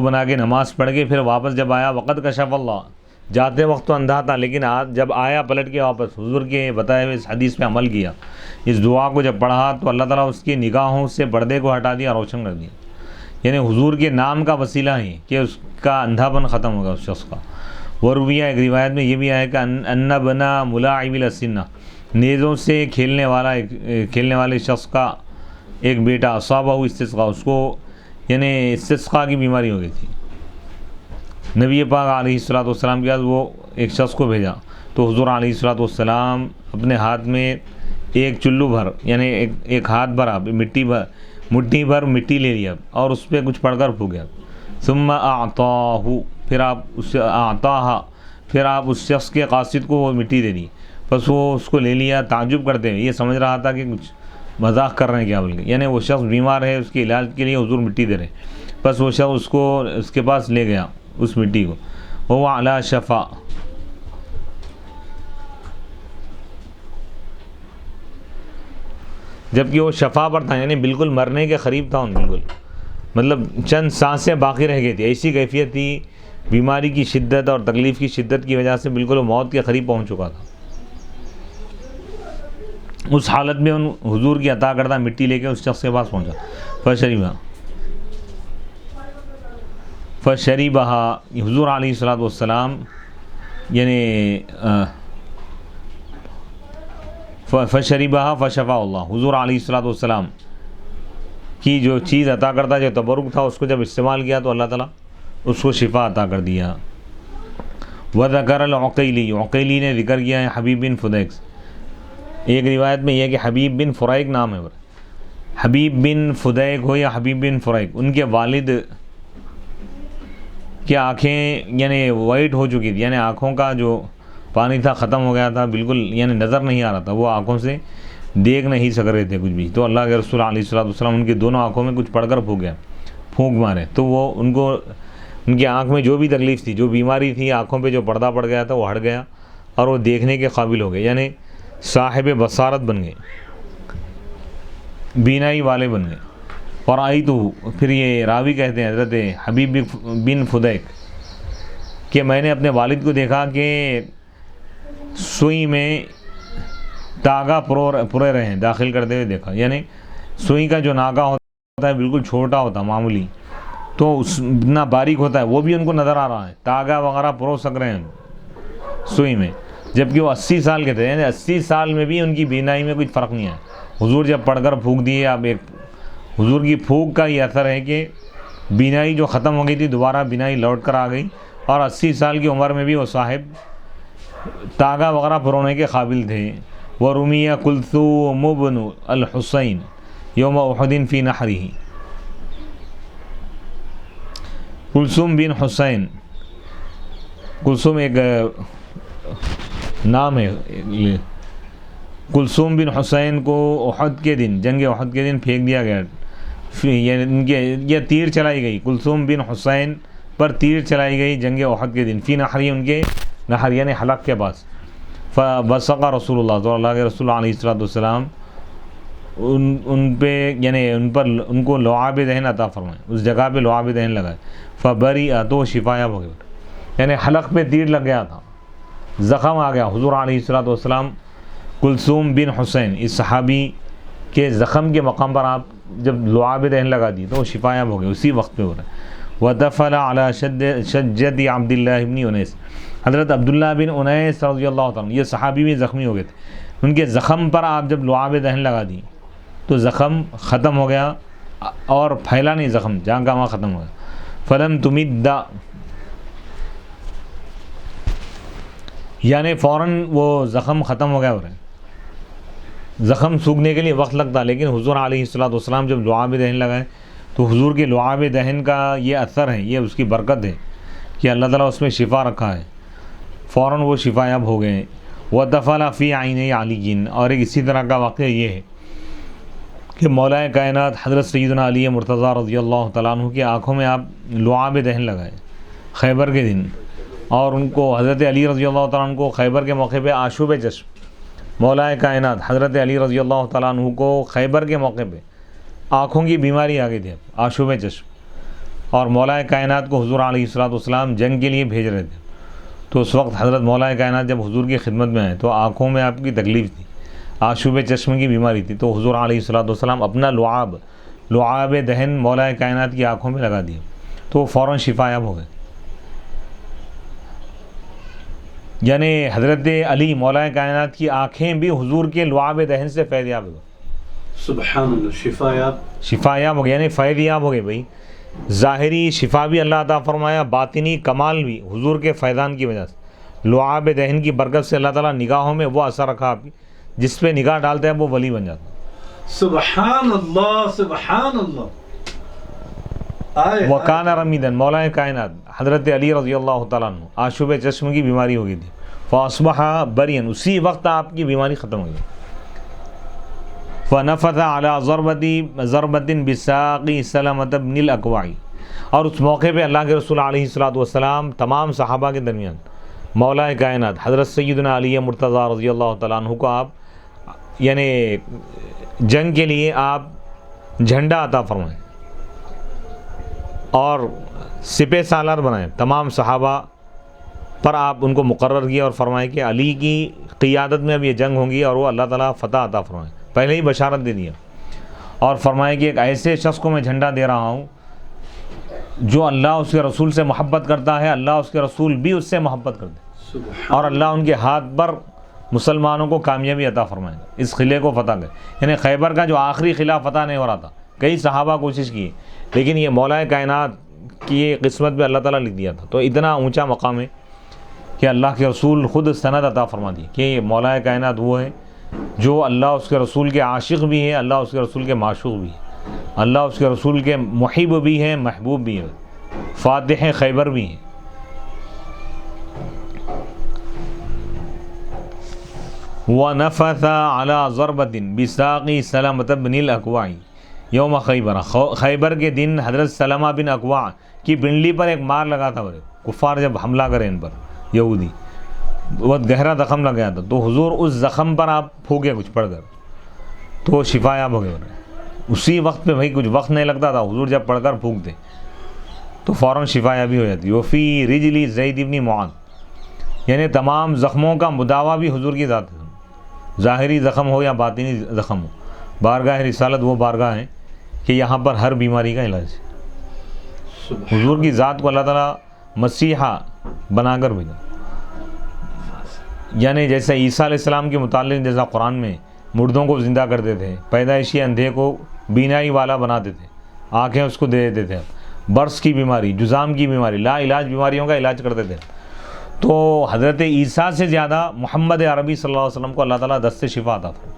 [SPEAKER 1] بنا کے نماز پڑھ کے پھر واپس جب آیا، وقت کشف اللہ، جاتے وقت تو اندھا تھا لیکن جب آیا پلٹ کے واپس حضور کے بتائے ہوئے اس حدیث پہ عمل کیا، اس دعا کو جب پڑھا تو اللہ تعالیٰ اس کی نگاہوں سے پردے کو ہٹا دیا، روشن کر دیا۔ یعنی حضور کے نام کا وسیلہ ہی کہ اس کا اندھا پن ختم ہوگا اس شخص کا۔ ورویہ ایک روایت میں یہ بھی آیا کہ ان بنا ملاعب الاسنہ، نیزوں سے کھیلنے والے شخص کا ایک بیٹا، اصابہ استسقاء، اس کو یعنی استسقاء کی بیماری ہو گئی تھی۔ نبی پاک علیہ الصلوۃ والسلام کے پاس وہ ایک شخص کو بھیجا تو حضور علیہ الصلوۃ والسلام اپنے ہاتھ میں ایک چلو بھر یعنی ایک ہاتھ بھر مٹھی بھر مٹی لے لیا اور اس پہ کچھ پڑھ کر پھونکا، ثم اعطاہ، پھر آپ اس شخص کے قاصد کو وہ مٹی دے دی، بس وہ اس کو لے لیا، تعجب کرتے ہیں، یہ سمجھ رہا تھا کہ کچھ مذاق کر رہے ہیں کیا بلکہ، یعنی وہ شخص بیمار ہے، اس کے علاج کے لیے حضور مٹی دے رہے، بس وہ شخص اس کے پاس لے گیا اس مٹی کو، وہ علی شفا، جبکہ وہ شفا پر تھا، یعنی بالکل مرنے کے قریب تھا، بالکل مطلب چند سانسیں باقی رہ گئی تھی، ایسی کیفیت تھی بیماری کی شدت اور تکلیف کی شدت کی وجہ سے بالکل وہ موت کے قریب پہنچ چکا تھا۔ اس حالت میں ان حضور کی عطا کردہ مٹی لے کے اس شخص کے پاس پہنچا، فشریبہا، حضور علیہ الصلوۃ والسلام یعنی فشریبہا فشفا اللہ، حضور علیہ الصلوۃ والسلام کی جو چیز عطا کردہ جو تبرک تھا اس کو جب استعمال کیا تو اللہ تعالیٰ اس کو شفا عطا کر دیا۔ وذکر العقیلی، عقیلی نے ذکر کیا ہے حبیب بن فدیک، ایک روایت میں یہ کہ حبیب بن فریق نام ہے، حبیب بن فدیک ہو یا حبیب بن فریق، ان کے والد کی آنکھیں یعنی وائٹ ہو چکی تھی، یعنی آنکھوں کا جو پانی تھا ختم ہو گیا تھا، بالکل یعنی نظر نہیں آ رہا تھا، وہ آنکھوں سے دیکھ نہیں سک رہے تھے کچھ بھی، تو اللہ کے رسول علیہ الصلوۃ والسلام ان کی دونوں آنکھوں میں کچھ پڑھ کر پھونک مارے، تو وہ ان کی آنکھ میں جو بھی تکلیف تھی، جو بیماری تھی، آنکھوں پہ جو پردہ پڑ گیا تھا وہ ہٹ گیا اور وہ دیکھنے کے قابل ہو گئے، یعنی صاحب بصارت بن گئے، بینائی والے بن گئے۔ اور آئی تو پھر یہ راوی کہتے ہیں حضرت حبیب بن فدیک کہ میں نے اپنے والد کو دیکھا کہ سوئی میں تاگا پرے رہے ہیں، داخل کرتے ہوئے دیکھا، یعنی سوئی کا جو ناگا ہوتا ہے بالکل چھوٹا ہوتا معمولی، تو اتنا باریک ہوتا ہے، وہ بھی ان کو نظر آ رہا ہے، تاگا وغیرہ پرو سک رہے ہیں سوئی میں، جبکہ وہ 80 سال کے تھے، یعنی 80 سال میں بھی ان کی بینائی میں کچھ فرق نہیں ہے۔ حضور جب پڑھ کر پھونک دیے، اب ایک حضور کی پھونک کا یہ اثر ہے کہ بینائی جو ختم ہو گئی تھی دوبارہ بینائی لوٹ کر آ گئی، اور 80 سال کی عمر میں بھی وہ صاحب تاگا وغیرہ پرونے کے قابل تھے۔ وَرُمِيَ كُلْثُومُ بْنُ الْحُسَيْنِ یوم احد فی نحرہ، کلثوم بن حسین، کلثوم ایک نام ہے، کلثوم بن حسین کو احد کے دن، جنگ احد کے دن پھینک دیا گیا، یہ تیر چلائی گئی، کلثوم بن حسین پر تیر چلائی گئی جنگ احد کے دن، فی نحری، ان کے نحر یعنی حلق کے پاس، فبصق رسول اللہ، تو اللہ کے رسول علیہ الصلوۃ والسلام ان پہ یعنی ان کو لعاب دہن عطا فرمائے، اس جگہ پہ لعاب دہن لگائے، فبریأ، تو شفا یاب ہو گیا، یعنی حلق پہ تیر لگ گیا تھا، زخم آ گیا، حضور علیہ الصلوۃ والسلام کلثوم بن حسین اس صحابی کے زخم کے مقام پر آپ جب لعاب دہن لگا دی تو وہ شفا یاب ہو گیا، اسی وقت پہ ہو رہا ہے۔ وَدَفَلَ عَلَى شَجَّةِ عَبْدِ اللَّهِ بْنِ اُنَیس، حضرت عبداللہ بن انیس رضی اللہ تعالیٰ، یہ صحابی بھی زخمی ہو گئے تھے، ان کے زخم پر آپ جب لعاب دہن لگا دی تو زخم ختم ہو گیا اور پھیلا نہیں، زخم جہاں کا وہاں ختم ہو گیا۔ فَلَمْ تُمِدَّ، یعنی فوراً وہ زخم ختم ہو گیا، ہو رہا ہے، زخم سوکھنے کے لیے وقت لگتا، لیکن حضور علیہ الصلوۃ والسلام جب لعاب دہن لگائے تو حضور کے لعاب دہن کا یہ اثر ہے، یہ اس کی برکت ہے کہ اللہ تعالیٰ اس میں شفا رکھا ہے، فوراً وہ شفا یاب ہو گئے۔ وَدَفَلَ فِي عَيْنَيْ عَلِيٍّ، اور ایک اسی طرح کا واقعہ یہ ہے کہ مولا کائنات حضرت سیدنا علی مرتضیٰ رضی اللہ تعالیٰ عنہ کی آنکھوں میں آپ لعاب دہن لگائے خیبر کے دن، اور ان کو حضرت علی رضی اللہ تعالیٰ عنہ کو خیبر کے موقع پہ آشوب چشم، مولا کائنات حضرت علی رضی اللہ تعالیٰ عنہ کو خیبر کے موقع پہ آنکھوں کی بیماری آ گئی تھی، آشوب چشم، اور مولا کائنات کو حضور علیہ السلام جنگ کے لیے بھیج رہے تھے، تو اس وقت حضرت مولا کائنات جب حضور کی خدمت میں آئے تو آنکھوں میں آپ کی تکلیف تھی، آشوب چشم کی بیماری تھی، تو حضور علیہ السلام اپنا لعاب دہن مولا کائنات کی آنکھوں میں لگا دیا تو وہ فوراً شفا یاب ہو گئے۔ یعنی حضرت علی مولا کائنات کی آنکھیں بھی حضور کے لعاب دہن سے فیض یاب ہو گئے،
[SPEAKER 2] سبحان اللہ،
[SPEAKER 1] شفا یاب ہو گئے، یعنی فیض یاب ہو گئے بھائی۔ ظاہری شفا بھی اللہ عطا فرمایا، باطنی کمال بھی حضور کے فیضان کی وجہ سے، لعاب دہن کی برکت سے اللہ تعالیٰ نگاہوں میں وہ اثر رکھا آپ کی، جس پہ نگاہ ڈالتے ہیں وہ ولی بن جاتا ہے۔
[SPEAKER 2] سبحان اللہ، سبحان اللہ۔
[SPEAKER 1] وکان رمیدن، مولا کائنات حضرت علی رضی اللہ تعالیٰ عنہ آشوب چشم کی بیماری ہو گئی تھی، فاصبح برین، اسی وقت آپ کی بیماری ختم ہو گئی۔ فنفث علی ضربۃ بساق سلمۃ بن الاکوع، اور اس موقع پہ اللہ کے رسول علیہ السلام تمام صحابہ کے درمیان مولا کائنات حضرت سیدنا علی مرتضیٰ رضی اللہ تعالیٰ عنہ کو آپ یعنی جنگ کے لیے آپ جھنڈا عطا فرمائیں اور سپہ سالار بنائیں، تمام صحابہ پر آپ ان کو مقرر کیا اور فرمائے کہ علی کی قیادت میں اب یہ جنگ ہوں گی اور وہ اللہ تعالیٰ فتح عطا فرمائیں، پہلے ہی بشارت دے دیا، اور فرمائے کہ ایک ایسے شخص کو میں جھنڈا دے رہا ہوں جو اللہ اس کے رسول سے محبت کرتا ہے، اللہ اس کے رسول بھی اس سے محبت کرتے ہیں، اور اللہ ان کے ہاتھ پر مسلمانوں کو کامیابی عطا فرمائے گا، اس قلعے کو فتح کرے۔ یعنی خیبر کا جو آخری قلعہ فتح نہیں ہو رہا تھا، کئی صحابہ کوشش کی، لیکن یہ مولا کائنات کی یہ قسمت میں اللہ تعالیٰ لکھ دیا تھا، تو اتنا اونچا مقام ہے کہ اللہ کے رسول خود سند عطا فرما دی کہ یہ مولا کائنات وہ ہے جو اللہ اس کے رسول کے عاشق بھی ہے، اللہ اس کے رسول کے معشوق بھی ہے، اللہ اس کے رسول کے محب بھی ہے، محبوب بھی ہے، فاتح خیبر بھی ہیں۔ وَنَفَثَ عَلَى ضَرْبَةٍ بِسَاقِ سَلَمَةَ بْنِ الْأَكْوَعِ یوم خیبر، خیبر کے دن حضرت سلمہ بن اکوع کی بنڈلی پر ایک مار لگا تھا، کفار جب حملہ کرے ان پر یہودی، بہت گہرا زخم لگ گیا تھا، تو حضور اس زخم پر آپ پھونکے کچھ پڑھ کر تو وہ شفا یاب ہو گئے۔ اسی وقت پہ بھائی کچھ وقت نہیں لگتا تھا، حضور جب پڑھ کر پھونکتے تو فوراً شفا یابی ہو جاتی۔ وفی رجلی زید بن معاذ، یعنی تمام زخموں کا مداوا بھی حضور کی ذات ہے، ظاہری زخم ہو یا باطنی زخم ہو، بارگاہ رسالت وہ بارگاہ ہے کہ یہاں پر ہر بیماری کا علاج ہے۔ حضور کی ذات کو اللہ تعالیٰ مسیحا بنا کر بھیجا، یعنی جیسے عیسیٰ علیہ السلام کے متعلق جیسا قرآن میں مردوں کو زندہ کرتے تھے، پیدائشی اندھے کو بینائی والا بناتے تھے، آنکھیں اس کو دے دیتے تھے، برس کی بیماری، جزام کی بیماری، لا علاج بیماریوں کا علاج کرتے تھے، تو حضرت عیسیٰ سے زیادہ محمد عربی صلی اللہ علیہ وسلم کو اللہ تعالیٰ دست شفا عطا فرمایا۔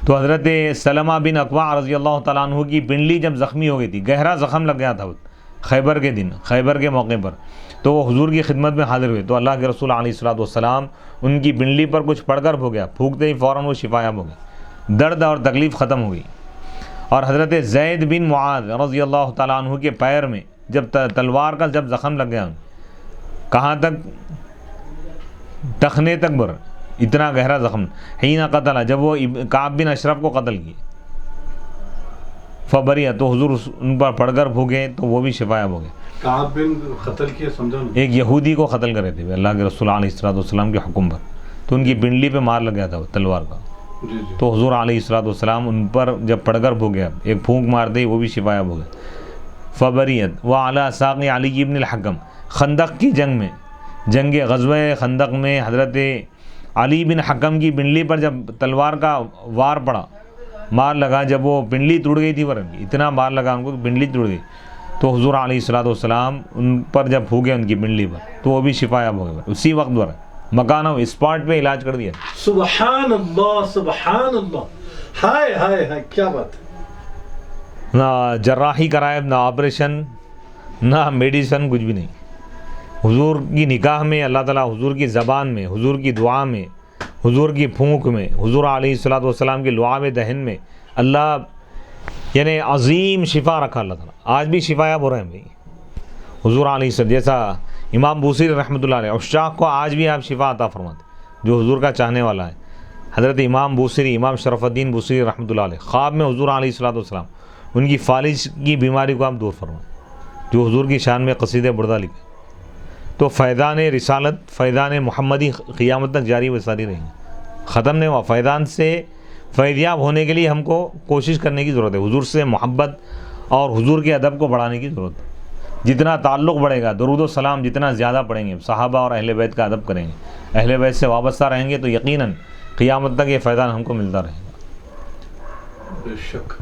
[SPEAKER 1] تو حضرت سلمہ بن اکوع رضی اللہ تعالیٰ عنہ کی بنڈلی جب زخمی ہو گئی تھی، گہرا زخم لگ گیا تھا خیبر کے دن، خیبر کے موقع پر، تو وہ حضور کی خدمت میں حاضر ہوئے، تو اللہ کے رسول علیہ السلام ان کی بنڈلی پر کچھ پڑھ کر ہو گیا، پھونکتے ہی فوراً وہ شفا یاب ہو گئی، درد اور تکلیف ختم ہو گئی۔ اور حضرت زید بن معاذ رضی اللہ تعالیٰ عنہ کے پیر میں جب تلوار کا جب زخم لگ گیا، کہاں تک؟ ٹخنے تک بر، اتنا گہرا زخم، حین قتل، جب وہ کعب بن اشرف کو قتل کیے، فبریہ، تو حضور ان پر پڑھ کر بھوگے تو وہ بھی شفا یاب ہو گئے۔
[SPEAKER 2] کعب بن قتل کیا سمجھا نا؟
[SPEAKER 1] ایک یہودی کو قتل کرے تھے اللہ کے رسول علیہ السلام کے حکم پر، تو ان کی بنڈلی پہ مار لگ گیا تھا تلوار کا، تو حضور علیہ السلام ان پر جب پڑھ کر بھوگے، ایک پھونک مار دی، وہ بھی شفا یاب ہو گئے۔ فبریت وعلی ساق علی بن الحکم، خندق کی جنگ میں، جنگ غزوہ خندق میں حضرت علی بن حکم کی بنڈلی پر جب تلوار کا وار پڑا، مار لگا، جب وہ بنڈلی ٹوٹ گئی تھی، اتنا مار لگا ان کو کہ بنڈلی ٹوٹ گئی، تو حضور علیہ السلام ان پر جب پھونکے ان کی بنڈلی پر تو وہ بھی شفا یاب ہو گئے، اسی وقت پر مکانہ اسپاٹ پہ علاج کر دیا۔
[SPEAKER 2] سبحان اللہ، سبحان اللہ، ہائے ہائے ہائے، کیا بات ہے!
[SPEAKER 1] نہ جراحی کرائے، نہ آپریشن، نہ میڈیسن، کچھ بھی نہیں، حضور کی نکاح میں اللہ تعالیٰ حضور کی زبان میں، حضور کی دعا میں، حضور کی پھونک میں، حضور علیہ الصلوۃ والسلام کے لعاب دہن میں اللہ یعنی عظیم شفا رکھا اللہ تعالیٰ. آج بھی شفا یاب ہو رہے ہیں بھائی حضور علیہ السلام. جیسا امام بوصیری رحمۃ اللہ علیہ عشاق کو آج بھی آپ شفا عطا فرماتے جو حضور کا چاہنے والا ہے. حضرت امام بوصیری، امام شرف الدین بوصیری رحمۃ اللہ علیہ، خواب میں حضور علیہ الصلوۃ والسلام ان کی فالج کی بیماری کو آپ دور فرمائیں، جو حضور کی شان میں قصیدہ بردہ لکھے. تو فیضان رسالت، فیضان محمدی قیامت تک جاری و ساری رہیں گے، ختم نہیں ہوا. فیضان سے فیضیاب ہونے کے لیے ہم کو کوشش کرنے کی ضرورت ہے، حضور سے محبت اور حضور کے ادب کو بڑھانے کی ضرورت ہے. جتنا تعلق بڑھے گا، درود و سلام جتنا زیادہ پڑھیں گے، صحابہ اور اہل بیت کا ادب کریں گے، اہل بیت سے وابستہ رہیں گے، تو یقیناً قیامت تک یہ فیضان ہم کو ملتا رہے گا.
[SPEAKER 2] بے شک.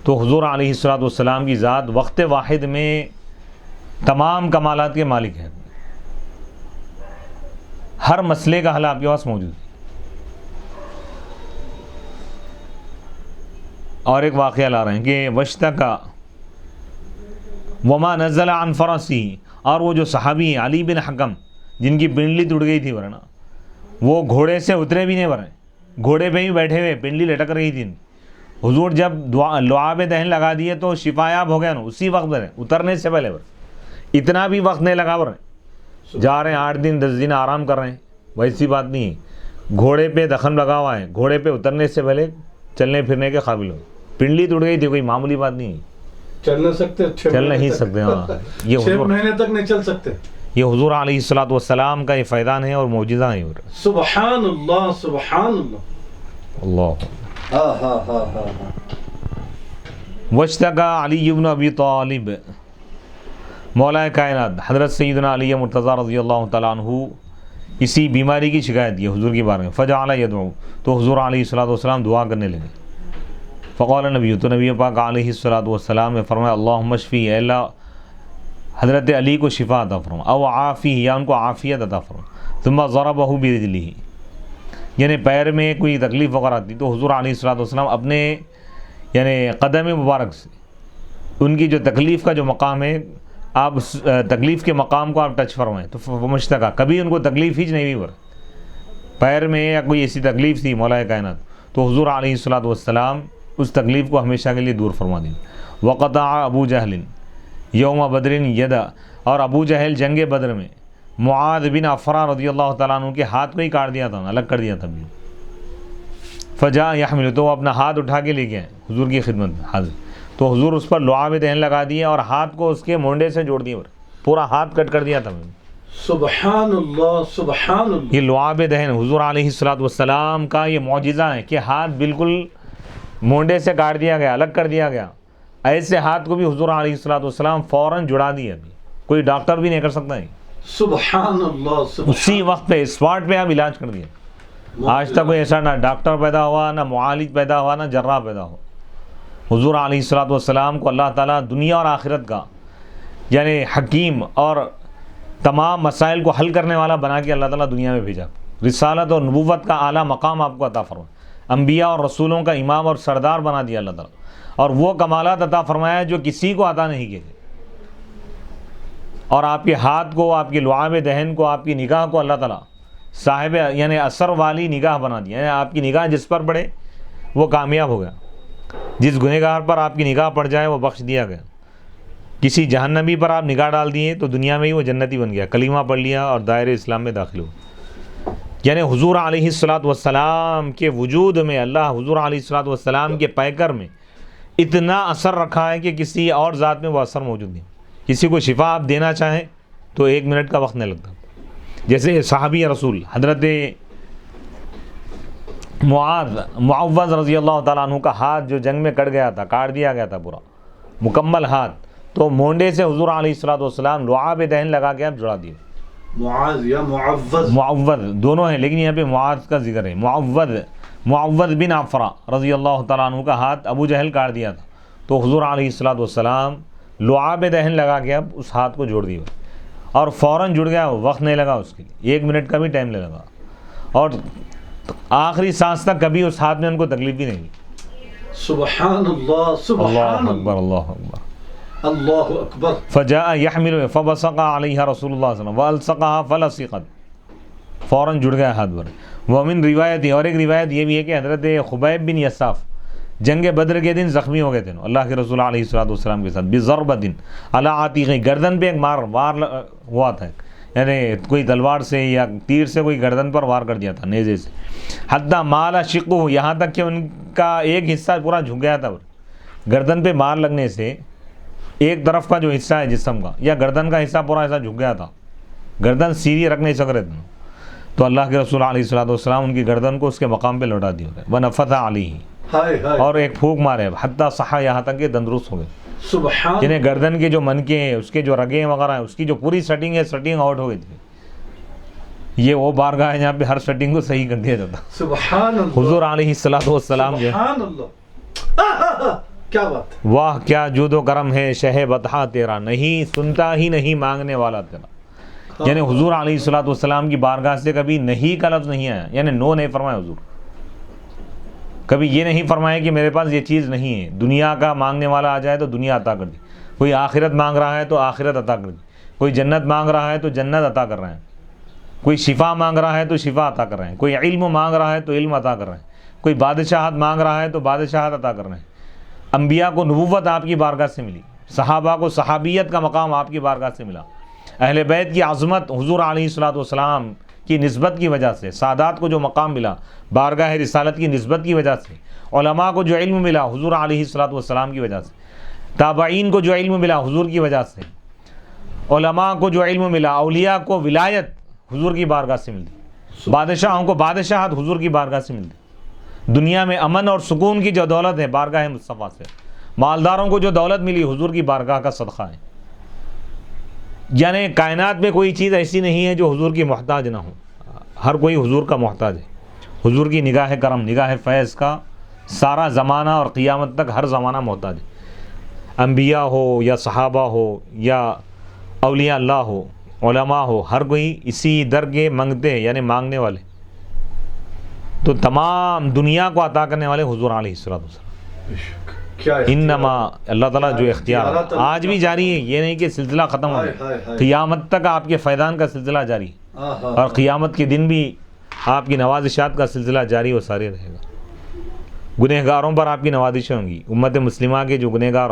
[SPEAKER 1] تو حضور علیہ الصلوۃ والسلام کی ذات وقت واحد میں تمام کمالات کے مالک ہے. ہر مسئلے کا حل آپ کے پاس موجود ہے. اور ایک واقعہ لا رہے ہیں کہ وشتکا وما نزل عن فرسی، اور وہ جو صحابی علی بن حکم جن کی پنڈلی ٹوٹ گئی تھی، ورنہ وہ گھوڑے سے اترے بھی نہیں، ورنہ گھوڑے پہ ہی بیٹھے ہوئے پنڈلی لٹک رہی تھی. حضور جب لعاب دہن لگا دیے تو شفایاب ہو گیا نا اسی وقت پر، اترنے سے پہلے اتنا بھی وقت نہیں لگا. جا رہے ہیں 8 دن 10 دن آرام کر رہے ہیں، ویسی بات نہیں ہے. گھوڑے پہ زخم لگا ہوا ہے، گھوڑے پہ اترنے سے پہلے چلنے پھرنے کے قابل ہو. پنڈلی ٹوٹ گئی تھی، کوئی معمولی بات نہیں ہے.
[SPEAKER 2] چل نہیں سکتے،
[SPEAKER 1] چل نہیں سکتے. ہاں، یہ
[SPEAKER 2] 6 مہینے تک نہیں چل سکتے.
[SPEAKER 1] یہ حضور علیہ الصلوۃ والسلام کا یہ فیضان ہے اور معجزہ ہے.
[SPEAKER 2] سبحان اللہ، سبحان اللہ.
[SPEAKER 1] اللہ.
[SPEAKER 2] ہاں ہاں ہاں ہاں ہاں.
[SPEAKER 1] وشتکا علی بن ابی طالب، مولا کائنات حضرت سیدنا علی مرتضیٰ رضی اللہ تعالیٰ عنہ اسی بیماری کی شکایت کی حضور کی بارگاہ میں. فجعل یدعو، تو حضور علیہ الصلوۃ والسلام دعا کرنے لگے. فقال نبی، تو نبی پاک علیہ الصلوۃ والسلام نے فرمایا اللہم اشفی، اے اللہ حضرت علی کو شفا عطا فرما، او عافی، یا ان کو عافیت عطا فرما. ثم ضربہ برجلہ، یعنی پیر میں کوئی تکلیف وغیرہ تھی تو حضور علیہ الصلوۃ والسلام اپنے یعنی قدم مبارک سے ان کی جو تکلیف کا جو مقام ہے، آپ اس تکلیف کے مقام کو آپ ٹچ فرمائیں. تو مشتکا، کبھی ان کو تکلیف ہی نہیں ہوئی پیر میں یا کوئی ایسی تکلیف تھی مولا کائنات، تو حضور علیہ الصلوۃ والسلام اس تکلیف کو ہمیشہ کے لیے دور فرما دیں. وقطع ابو جہل یوم بدر یدا، اور ابو جہل جنگ بدر میں معاذ بن عفرا رضی اللہ تعالیٰ عنہ کے ہاتھ کو ہی کاٹ دیا تھا، الگ کر دیا تھا. فجاء یحمل، تو وہ اپنا ہاتھ اٹھا کے لے گئے حضور کی خدمت میں حاضر. تو حضور اس پر لعاب دہن لگا دیے اور ہاتھ کو اس کے مونڈے سے جوڑ دیے، پورا ہاتھ کٹ کر دیا تھا.
[SPEAKER 2] سبحان اللہ، سبحان اللہ.
[SPEAKER 1] یہ لعاب دہن حضور علیہ الصلوۃ والسلام کا یہ معجزہ ہے کہ ہاتھ بالکل مونڈے سے کاٹ دیا گیا، الگ کر دیا گیا. ایسے ہاتھ کو بھی حضور علیہ الصلوۃ والسلام فوراً جڑا دیا، کوئی ڈاکٹر بھی نہیں کر سکتا ہے.
[SPEAKER 2] سبحان اللہ، سبحان.
[SPEAKER 1] اسی وقت پہ اسپاٹ پہ آپ علاج کر دیا. آج تک کوئی ایسا نہ ڈاکٹر پیدا ہوا، نہ معالج پیدا ہوا، نہ جراح پیدا ہوا. حضور علیہ الصلوۃ والسلام کو اللہ تعالیٰ دنیا اور آخرت کا یعنی حکیم اور تمام مسائل کو حل کرنے والا بنا کے اللہ تعالیٰ دنیا میں بھیجا. رسالت اور نبوت کا اعلیٰ مقام آپ کو عطا فرمایا، انبیاء اور رسولوں کا امام اور سردار بنا دیا اللہ تعالیٰ، اور وہ کمالات عطا فرمایا جو کسی کو عطا نہیں کیے. اور آپ کے ہاتھ کو، آپ کے لعاب دہن کو، آپ کی نگاہ کو اللہ تعالیٰ صاحب یعنی اثر والی نگاہ بنا دیا. یعنی آپ کی نگاہ جس پر پڑے وہ کامیاب ہو گیا، جس گنہگار پر آپ کی نگاہ پڑ جائے وہ بخش دیا گیا. کسی جہنمی پر آپ نگاہ ڈال دیے تو دنیا میں ہی وہ جنتی بن گیا، کلمہ پڑھ لیا اور دائرۂ اسلام میں داخل ہو. یعنی حضور علیہ الصلوۃ والسلام کے وجود میں اللہ حضور علیہ الصلوۃ والسلام کے پیکر میں اتنا اثر رکھا ہے کہ کسی اور ذات میں وہ اثر موجود نہیں. کسی کو شفا آپ دینا چاہیں تو 1 منٹ کا وقت نہیں لگتا. جیسے صحابی رسول حضرت معوذ رضی اللہ تعالیٰ عنہ کا ہاتھ جو جنگ میں کٹ گیا تھا، کاٹ دیا گیا تھا پورا مکمل ہاتھ، تو مونڈے سے حضور علیہ الصلوۃ والسلام لعاب دہن لگا کے آپ جڑا دیے.
[SPEAKER 2] معاذ یا معوذ،
[SPEAKER 1] معوذ دونوں ہیں، لیکن یہاں پہ معاذ کا ذکر ہے. معوذ بن عفرا رضی اللہ تعالیٰ عنہ کا ہاتھ ابو جہل کاٹ دیا تھا، تو حضور علیہ الصلوۃ والسلام لعاب دہن لگا کے اب اس ہاتھ کو جوڑ دیا اور فوراً جڑ گیا. وقت نہیں لگا اس کے لیے، 1 منٹ کا بھی ٹائم نہیں لگا، اور آخری سانس تک کبھی اس ہاتھ میں ان کو تکلیف بھی نہیں ہوئی.
[SPEAKER 2] سبحان اللہ، سبحان
[SPEAKER 1] اللہ
[SPEAKER 2] اللہ.
[SPEAKER 1] اکبر، اللہ اکبر.
[SPEAKER 2] اللہ اکبر.
[SPEAKER 1] فجاء يحمل فبصق عليها رسول اللہ صلی اللہ علیہ وسلم والصقها فلصقت، فوراً جڑ گیا ہاتھ پر. ومن روایت، اور ایک روایت یہ بھی ہے کہ حضرت خبیب بن یساف جنگ بدر کے دن زخمی ہو گئے تھے اللہ کے رسول علیہ السلام کے ساتھ، بضربۃ علی عاتقہ، گردن پہ ایک وار ہوا تھا، یعنی کوئی تلوار سے یا تیر سے کوئی گردن پر وار کر دیا تھا نیزے سے. حتی مال شقہ، یہاں تک کہ ان کا ایک حصہ پورا جھک گیا تھا. گردن پہ مار لگنے سے ایک طرف کا جو حصہ ہے جسم کا یا گردن کا حصہ پورا ایسا جھک گیا تھا، گردن سیدھی رکھ نہیں سک رہے تھے. تو اللہ کے رسول علیہ السلام ان کی گردن کو اس کے مقام پہ لوٹا دیا گیا. ونفث علیہ، اور ایک پھونک مارے، حتی صحا، یہاں تک کہ تندرست ہو گئے.
[SPEAKER 2] سبحان.
[SPEAKER 1] یعنی گردن کے جو منکے ہیں، اس کے جو رگیں وغیرہ ہیں، اس کی جو پوری سیٹنگ ہے، سیٹنگ آؤٹ ہو گئی تھی. یہ وہ بارگاہ ہے جہاں پہ ہر سیٹنگ کو صحیح کر دیا جاتا.
[SPEAKER 2] سبحان اللہ.
[SPEAKER 1] حضور علیہ السلام جو
[SPEAKER 2] سبحان اللہ. کیا بات ہے.
[SPEAKER 1] واہ کیا جود و کرم ہے شہ بطحا تیرا، نہیں سنتا ہی نہیں مانگنے والا تیرا. یعنی حضور علیہ السلام کی بارگاہ سے کبھی نہیں کا لفظ نہیں آیا، یعنی نو نہیں فرمایا حضور. کبھی یہ نہیں فرمایا کہ میرے پاس یہ چیز نہیں ہے. دنیا کا مانگنے والا آ جائے تو دنیا عطا کر دی، کوئی آخرت مانگ رہا ہے تو آخرت عطا کر دی، کوئی جنت مانگ رہا ہے تو جنت عطا کر رہے ہیں، کوئی شفا مانگ رہا ہے تو شفا عطا کر رہے ہیں، کوئی علم مانگ رہا ہے تو علم عطا کر رہے ہیں، کوئی بادشاہت مانگ رہا ہے تو بادشاہت عطا کر رہے ہیں. انبیاء کو نبوت آپ کی بارگاہ سے ملی، صحابہ کو صحابیت کا مقام آپ کی بارگاہ سے ملا، اہل بیت کی عظمت حضور علیہ السلام کی نسبت کی وجہ سے، سادات کو جو مقام ملا بارگاہ رسالت کی نسبت کی وجہ سے، علماء کو جو علم ملا حضور علیہ السلام کی وجہ سے، تابعین کو جو علم ملا حضور کی وجہ سے، علماء کو جو علم ملا، اولیاء کو ولایت حضور کی بارگاہ سے ملتی، بادشاہوں کو بادشاہت حضور کی بارگاہ سے ملتی. دنیا میں امن اور سکون کی جو دولت ہے بارگاہ مصطفیٰ سے، مالداروں کو جو دولت ملی حضور کی بارگاہ کا صدقہ ہے. یعنی کائنات میں کوئی چیز ایسی نہیں ہے جو حضور کی محتاج نہ ہو، ہر کوئی حضور کا محتاج ہے. حضور کی نگاہ کرم، نگاہ فیض کا سارا زمانہ اور قیامت تک ہر زمانہ محتاج ہے. انبیاء ہو یا صحابہ ہو یا اولیاء اللہ ہو، علماء ہو، ہر کوئی اسی در کے منگتے ہیں، یعنی مانگنے والے. تو تمام دنیا کو عطا کرنے والے حضور علیہ السلام. انما اللہ تعالیٰ جو اختیار آج بھی جاری ہے، یہ نہیں کہ سلسلہ ختم ہو گیا، قیامت تک آپ کے فیضان کا سلسلہ جاری ہے، اور قیامت کے دن بھی آپ کی نوازشات کا سلسلہ جاری و ساری رہے گا. گنہگاروں پر آپ کی نوازشیں ہوں گی. امت مسلمہ کے جو گنہگار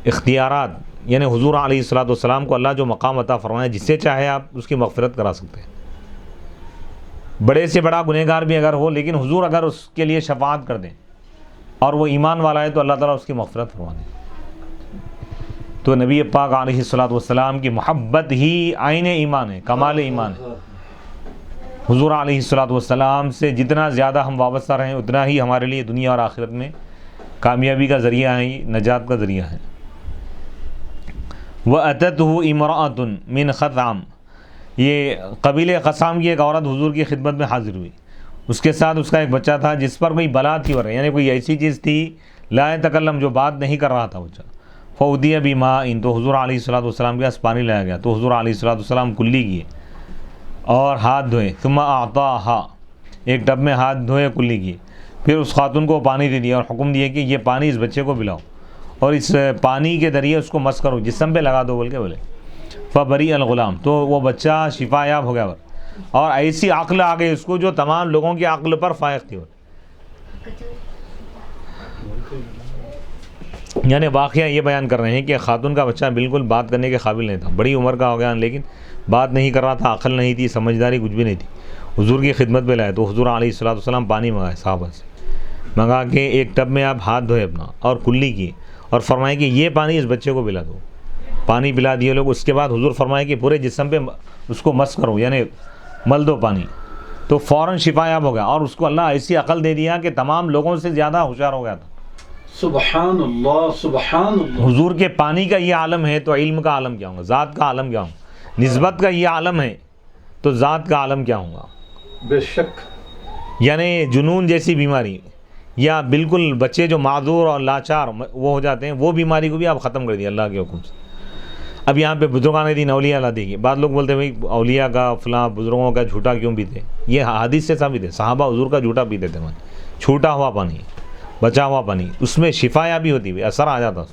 [SPEAKER 1] اختیارات، یعنی حضور علیہ السلام کو اللہ جو مقام عطا فرمایا، جسے چاہے آپ اس کی مغفرت کرا سکتے ہیں. بڑے سے بڑا گنہگار بھی اگر ہو، لیکن حضور اگر اس کے لیے شفاعت کر دیں اور وہ ایمان والا ہے تو اللہ تعالیٰ اس کی مغفرت فرما دیں. تو نبی پاک علیہ السلام کی محبت ہی عین ایمان ہے، کمال ایمان ہے. حضور علیہ السلام سے جتنا زیادہ ہم وابستہ رہیں اتنا ہی ہمارے لیے دنیا اور آخرت میں کامیابی کا ذریعہ ہے، نجات کا ذریعہ ہے. وَأَتَتْهُ امرأة من خثعم، یہ قبیلہ قسام کی ایک عورت حضور کی خدمت میں حاضر ہوئی. اس کے ساتھ اس کا ایک بچہ تھا جس پر کوئی بلا تھی، یعنی کوئی ایسی چیز تھی لا یتکلم، جو بات نہیں کر رہا تھا بچہ. فَأُتِيَ بِمَاءٍ، تو حضور علیہ السلام کے پاس پانی لایا گیا. تو حضور علیہ السلام کلی کیے اور ہاتھ دھوئے. ثم اعطاها، ایک ٹب میں ہاتھ دھوئے، کلی کیے. پھر اس خاتون کو پانی دے دیا اور حکم دیا کہ یہ پانی اس بچے کو پلاؤ اور اس پانی کے ذریعے اس کو مس کرو، جسم پہ لگا دو بول کے بولے. فبری الغلام، تو وہ بچہ شفا یاب ہو گیا، اور ایسی عقل آ گئی اس کو جو تمام لوگوں کی عقل پر فائق تھی. یعنی واقعہ یہ بیان کر رہے ہیں کہ خاتون کا بچہ بالکل بات کرنے کے قابل نہیں تھا، بڑی عمر کا ہو گیا لیکن بات نہیں کر رہا تھا، عقل نہیں تھی، سمجھداری کچھ بھی نہیں تھی. حضور کی خدمت پہ لائے تو حضور علیہ السلام پانی منگائے، صحابہ سے منگا کے ایک ٹب میں آپ ہاتھ دھوئے اپنا اور کلی کیے اور فرمائے کہ یہ پانی اس بچے کو پلا دو. پانی پلا دیے لوگ. اس کے بعد حضور فرمائے کہ پورے جسم پہ اس کو مس کرو، یعنی مل دو پانی. تو فوراً شفا یاب ہو گیا اور اس کو اللہ ایسی عقل دے دیا کہ تمام لوگوں سے زیادہ ہوشیار ہو گیا تھا.
[SPEAKER 2] سبحان اللہ، سبحان اللہ.
[SPEAKER 1] حضور کے پانی کا یہ عالم ہے تو علم کا عالم کیا ہوگا، ذات کا عالم کیا ہوگا. نسبت کا یہ عالم ہے تو ذات کا عالم کیا ہوگا.
[SPEAKER 2] بے شک.
[SPEAKER 1] یعنی جنون جیسی بیماری یا بالکل بچے جو معذور اور لاچار وہ ہو جاتے ہیں، وہ بیماری کو بھی آپ ختم کر دیا اللہ کے حکم سے. اب یہاں پہ بزرگان دین اولیاء اللہ دیکھیے، بعض لوگ بولتے ہیں بھائی اولیاء کا فلاں بزرگوں کا جھوٹا کیوں پیتے، یہ حدیث سے ثابت ہے. صحابہ حضور کا جھوٹا پیتے تھے، چھوٹا ہوا پانی، بچا ہوا پانی، اس میں شفا یابی ہوتی ہے، اثر آ جاتا اس.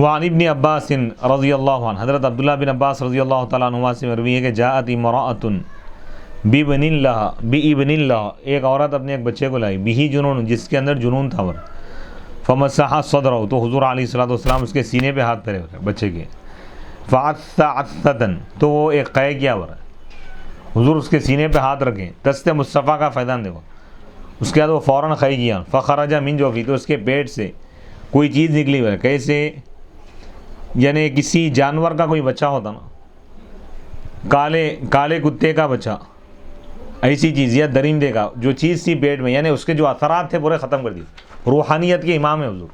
[SPEAKER 1] وعن ابن عباس رضی اللہ عنہ، حضرت عبداللہ بن عباس رضی اللہ تعالیٰ عنہما سے مروی ہے کہ جاءت امرأۃ بابن اللہ، ایک عورت اپنے ایک بچے کو لائی، بہی جنون، جس کے اندر جنون تھا، فمسح صدرہ، تو حضور علیہ الصلوۃ والسلام اس کے سینے پہ ہاتھ پھیرے بچے کے، فعث عثۃً، تو وہ ایک قے کیا ہوا ہے، حضور اس کے سینے پہ ہاتھ رکھیں، دست مصطفیٰ کا فیضان دیکھو، اس کے بعد وہ فوراً قے کیا، فخرج من جوفی، تو اس کے پیٹ سے کوئی چیز نکلی ہوئی ہے، کیسے یعنی کسی جانور کا کوئی بچہ ہوتا نا، کالے کتے کا بچہ، ایسی چیز، یا درندے کا جو چیز تھی پیٹ میں، یعنی اس کے جو اثرات تھے پورے ختم کر دیے۔ روحانیت کے امام ہے حضور،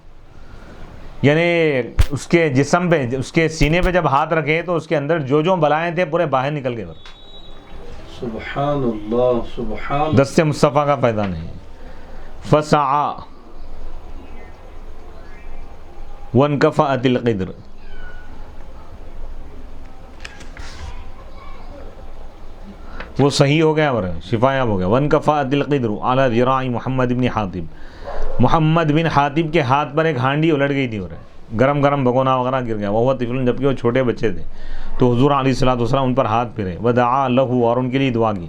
[SPEAKER 1] یعنی اس کے جسم پہ، اس کے سینے پہ جب ہاتھ رکھے تو اس کے اندر جو بلائیں تھے پورے باہر نکل گئے،
[SPEAKER 2] سبحان اللہ، سبحان
[SPEAKER 1] دست مصطفیٰ کا فیضان ہے۔ فسعى وانکفأت القدر، وہ صحیح ہو گیا اور شفایاب ہو گیا۔ وانکفأت القدر علی ذراع محمد بن حاتب، محمد بن حاتب کے ہاتھ پر ایک ہانڈی الٹ گئی تھی، اور گرم بگونا وغیرہ گر گیا، وہ طفل، جبکہ وہ چھوٹے بچے تھے، تو حضور علیہ الصلوۃ والسلام ان پر ہاتھ پھیرے، ودعا لہ، اور ان کے لیے دعا کی،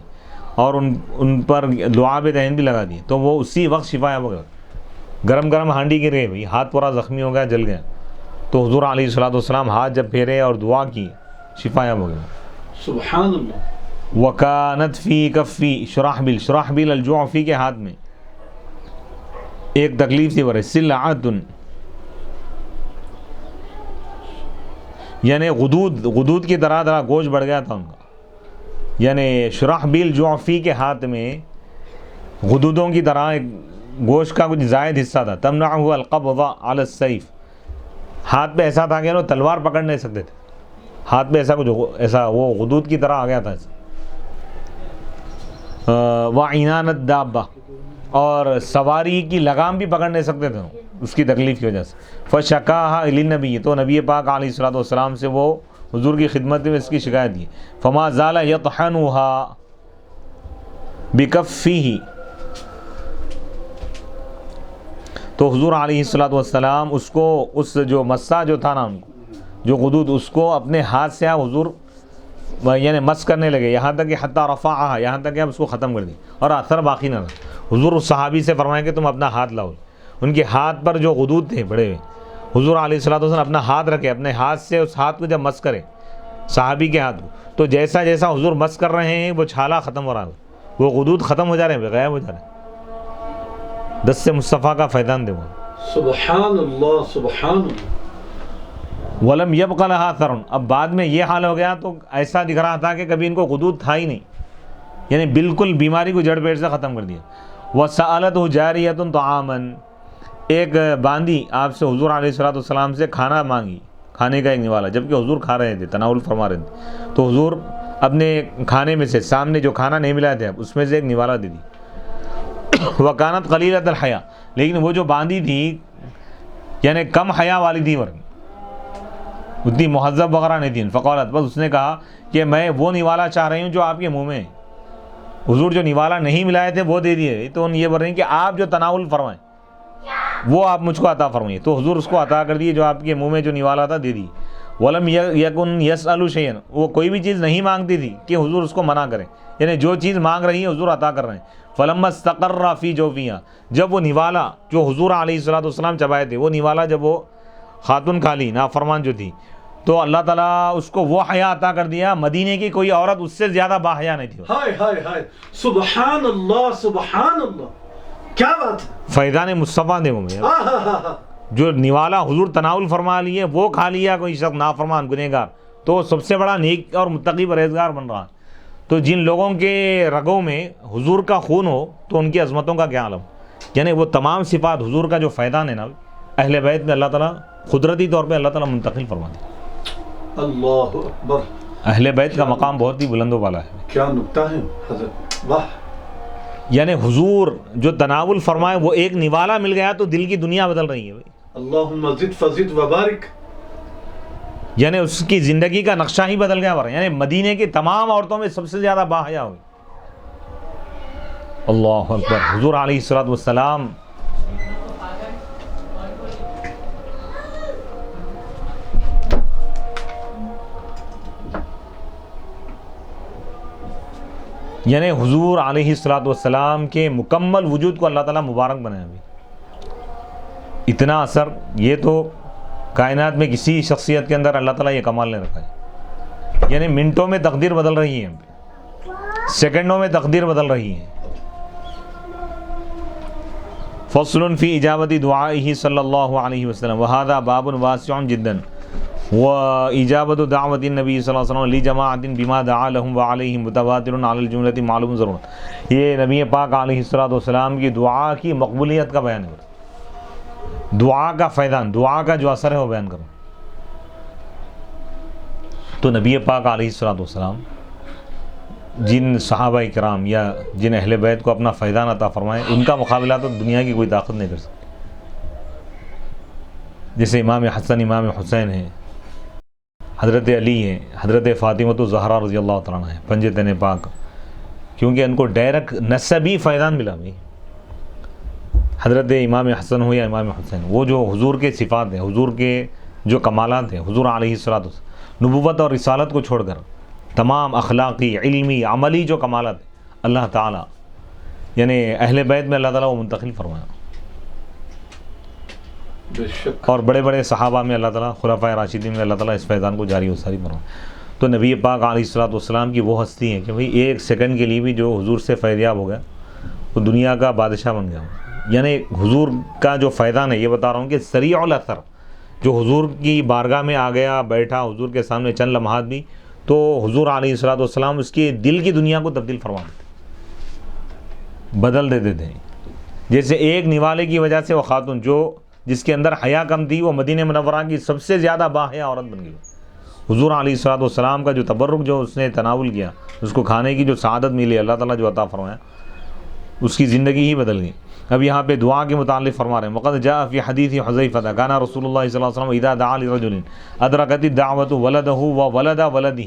[SPEAKER 1] اور ان پر دعا بے دہن بھی لگا دی، تو وہ اسی وقت شفایاب ہو گیا۔ گرم ہانڈی گر گئی بھائی، ہاتھ پورا زخمی ہو گیا، جل گیا، تو حضور علیہ الصلوۃ والسلام ہاتھ جب پھیرے اور دعا کی، شفایاب ہو گیا۔
[SPEAKER 2] سبحان اللہ۔
[SPEAKER 1] وکانت فی کفی شراحبیل الجعفی کے ہاتھ میں ایک تکلیف تھی، ورے سلعۃ، یعنی غدود کی طرح گوشت بڑھ گیا تھا ان کا، یعنی شراحبیل جعفی کے ہاتھ میں غدودوں کی طرح ایک گوشت کا کچھ زائد حصہ تھا، تمنعہ القبض علی السیف، ہاتھ پہ ایسا تھا کہ وہ تلوار پکڑ نہیں سکتے تھے، ہاتھ پہ ایسا وہ غدود کی طرح آ گیا تھا ایسا۔ وعنان الدابہ، اور سواری کی لگام بھی پکڑ نہیں سکتے تھے اس کی تکلیف کی وجہ سے۔ فشکاہا الی النبی، تو نبی پاک علیہ الصلوۃ والسلام سے وہ حضور کی خدمت میں اس کی شکایت کی۔ فما زال یطحنھا بکفیہ، تو حضور علیہ الصلوۃ والسلام اس کو، اس جو مسا جو تھا نا ان کو، جو غدود، اس کو اپنے ہاتھ سے حضور یعنی مس کرنے لگے، یہاں تک کہ حتی رفعہا، یہاں تک کہ اب اس کو ختم کر دی، اور اثر باقی نہ رہا۔ حضور اس صحابی سے فرمائیں کہ تم اپنا ہاتھ لاؤ، ان کے ہاتھ پر جو غدود تھے بڑے ہوئے، حضور علیہ الصلوۃ والسلام اپنا ہاتھ رکھے، اپنے ہاتھ سے اس ہاتھ کو جب مس کرے صحابی کے ہاتھ کو، تو جیسا حضور مس کر رہے ہیں وہ چھالا ختم ہو رہا ہے، وہ غدود ختم ہو جا رہے ہیں، غائب ہو جا رہے ہیں، دست مصطفیٰ کا فیضان دے وہ۔
[SPEAKER 2] سبحان اللہ، سبحان اللہ۔
[SPEAKER 1] ولم یبق لہا اثر، اب بعد میں یہ حال ہو گیا تو ایسا دکھ رہا تھا کہ کبھی ان کو غدود تھا ہی نہیں، یعنی بالکل بیماری کو جڑ پیٹ سے ختم کر دیا۔ وسألتہ جاریۃ طعاما، ایک باندی آپ سے حضور علیہ الصلوۃ والسلام سے کھانا مانگی، کھانے کا ایک نوالا، جبکہ حضور کھا رہے تھے، تناول فرما رہے تھے، تو حضور اپنے کھانے میں سے سامنے جو کھانا نہیں ملا تھا اس میں سے ایک نوالا دے دی۔ وکانت قلیلۃ الحیا، لیکن وہ جو باندی تھی یعنی کم حیا والی تھی، اتنی مہذب وغیرہ نہیں تھی۔ فقالت، بس اس نے کہا کہ میں وہ نوالا چاہ رہی ہوں جو آپ کے منہ میں ہے، حضور جو نوالا نہیں ملائے تھے وہ دے دیے، تو یہ بول رہے ہیں کہ آپ جو تناول فرمائیں وہ آپ مجھ کو عطا فرمائیے، تو حضور اس کو عطا کر دیے جو آپ کے منہ میں جو نوالا تھا دے دی۔ ولم یکن یسأل شیئا، وہ کوئی بھی چیز نہیں مانگتی تھی کہ حضور اس کو منع کریں، یعنی جو چیز مانگ رہی ہے حضور عطا کر رہے ہیں۔ فلما استقر فی جوفیہا، جب وہ نوالا جو حضور علیہ الصلوۃ والسلام چبائے تھے، وہ نوالا جب وہ خاتون کھالی نافرمان جو تھی، تو اللہ تعالیٰ اس کو وہ حیا عطا کر دیا، مدینے کی کوئی عورت اس سے زیادہ باحیا نہیں تھی۔
[SPEAKER 2] ہائے ہائے ہائے، سبحان اللہ، سبحان اللہ، کیا بات ہے۔
[SPEAKER 1] فیضان مصطفیٰ دے میں جو نوالا حضور تناول فرما لیے وہ کھا لیا کوئی شخص نافرمان گنہگار، تو سب سے بڑا نیک اور متقی پرہیزگار بن رہا ہے۔ تو جن لوگوں کے رگوں میں حضور کا خون ہو تو ان کی عظمتوں کا کیا عالم، یعنی وہ تمام صفات حضور کا جو فیضان ہے نا اہل بیت میں اللہ تعالیٰ قدرتی طور پہ اللہ تعالیٰ منتقل فرما دے۔
[SPEAKER 2] اللہ اکبر،
[SPEAKER 1] اہل بیت کا مقام بہت ہی بلند و بالا ہے۔
[SPEAKER 2] کیا نکتہ ہے حضرت، واہ۔
[SPEAKER 1] یعنی حضور جو تناول فرمائے وہ ایک نوالا مل گیا تو دل کی دنیا بدل رہی ہے بھائی،
[SPEAKER 2] اللہم زد فزد وبارک،
[SPEAKER 1] یعنی اس کی زندگی کا نقشہ ہی بدل گیا، یعنی مدینے کی تمام عورتوں میں سب سے زیادہ باحیا ہوئی۔ اللہ اکبر۔ حضور علیہ الصلوۃ والسلام یعنی حضور علیہ الصلوۃ والسلام کے مکمل وجود کو اللہ تعالیٰ مبارک بنایا ابھی. اتنا اثر یہ تو کائنات میں کسی شخصیت کے اندر اللہ تعالیٰ یہ کمال نے رکھا ہے. یعنی منٹوں میں تقدیر بدل رہی ہے, سیکنڈوں میں تقدیر بدل رہی ہے. فصل فی اجابت دعائہ صلی اللہ علیہ وسلم وہذا باب واسع جدا واجابت دعوت النبی صلی اللہ علیہ وسلم لجماعت بما دعا لهم وعلیہم متواتر علی الجملۃ معلوم ضرور. یہ نبی پاک علیہ الصلوۃ والسلام کی دعا کی مقبولیت کا بیان ہے, دعا کا فیضان, دعا کا جو اثر ہے وہ بیان کروں. تو نبی پاک علیہ الصلوۃ والسلام جن صحابہ کرام یا جن اہل بیت کو اپنا فیضان عطا فرمائے, ان کا مقابلہ تو دنیا کی کوئی طاقت نہیں کر سکتی. جیسے امام حسن, امام حسین ہیں, حضرت علی ہیں, حضرت فاطمہ الزہرا رضی اللہ تعالیٰ عنہ ہیں, پنجتن پاک, کیونکہ ان کو ڈائریکٹ نسبی فیضان ملا بھائی. حضرت امام حسن ہو یا امام حسین, وہ جو حضور کے صفات ہیں, حضور کے جو کمالات ہیں, حضور علیہ الصلوۃ والسلام نبوت اور رسالت کو چھوڑ کر تمام اخلاقی, علمی, عملی جو کمالات ہیں, اللہ تعالیٰ یعنی اہل بیت میں اللہ تعالیٰ وہ منتقل فرمایا. اور بڑے بڑے صحابہ میں اللہ تعالیٰ, خلفائے راشدین میں اللہ تعالیٰ اس فیضان کو جاری و ساری فرمایا. تو نبی پاک علیہ الصلوۃ والسلام کی وہ ہستی ہے کہ بھئی ایک سیکنڈ کے لیے بھی جو حضور سے فیضیاب ہو گیا وہ دنیا کا بادشاہ بن گیا. یعنی حضور کا جو فیضان ہے, یہ بتا رہا ہوں کہ سریع الاثر, جو حضور کی بارگاہ میں آ گیا, بیٹھا حضور کے سامنے چند لمحات بھی, تو حضور علیہ الصلوۃ والسلام اس کے دل کی دنیا کو تبدیل فرما دیتے, بدل دیتے تھے. جیسے ایک نوالے کی وجہ سے وہ خاتون جو جس کے اندر حیا کم تھی, وہ مدینہ منورہ کی سب سے زیادہ باحیا عورت بن گئی. حضور علیہ الصلوۃ والسلام کا جو تبرک جو اس نے تناول کیا, اس کو کھانے کی جو سعادت ملی, اللہ تعالیٰ جو عطا فرمایا, اس کی زندگی ہی بدل گئی. اب یہاں پہ دعا کے متعلق فرما رہے ہیں, وقد جاء فی حدیث حذیفہ کان رسول اللہ صلی اللہ علیہ وسلم اذا دعا لرجل ادرکت الدعوۃ ولدہ وولد ولدہ.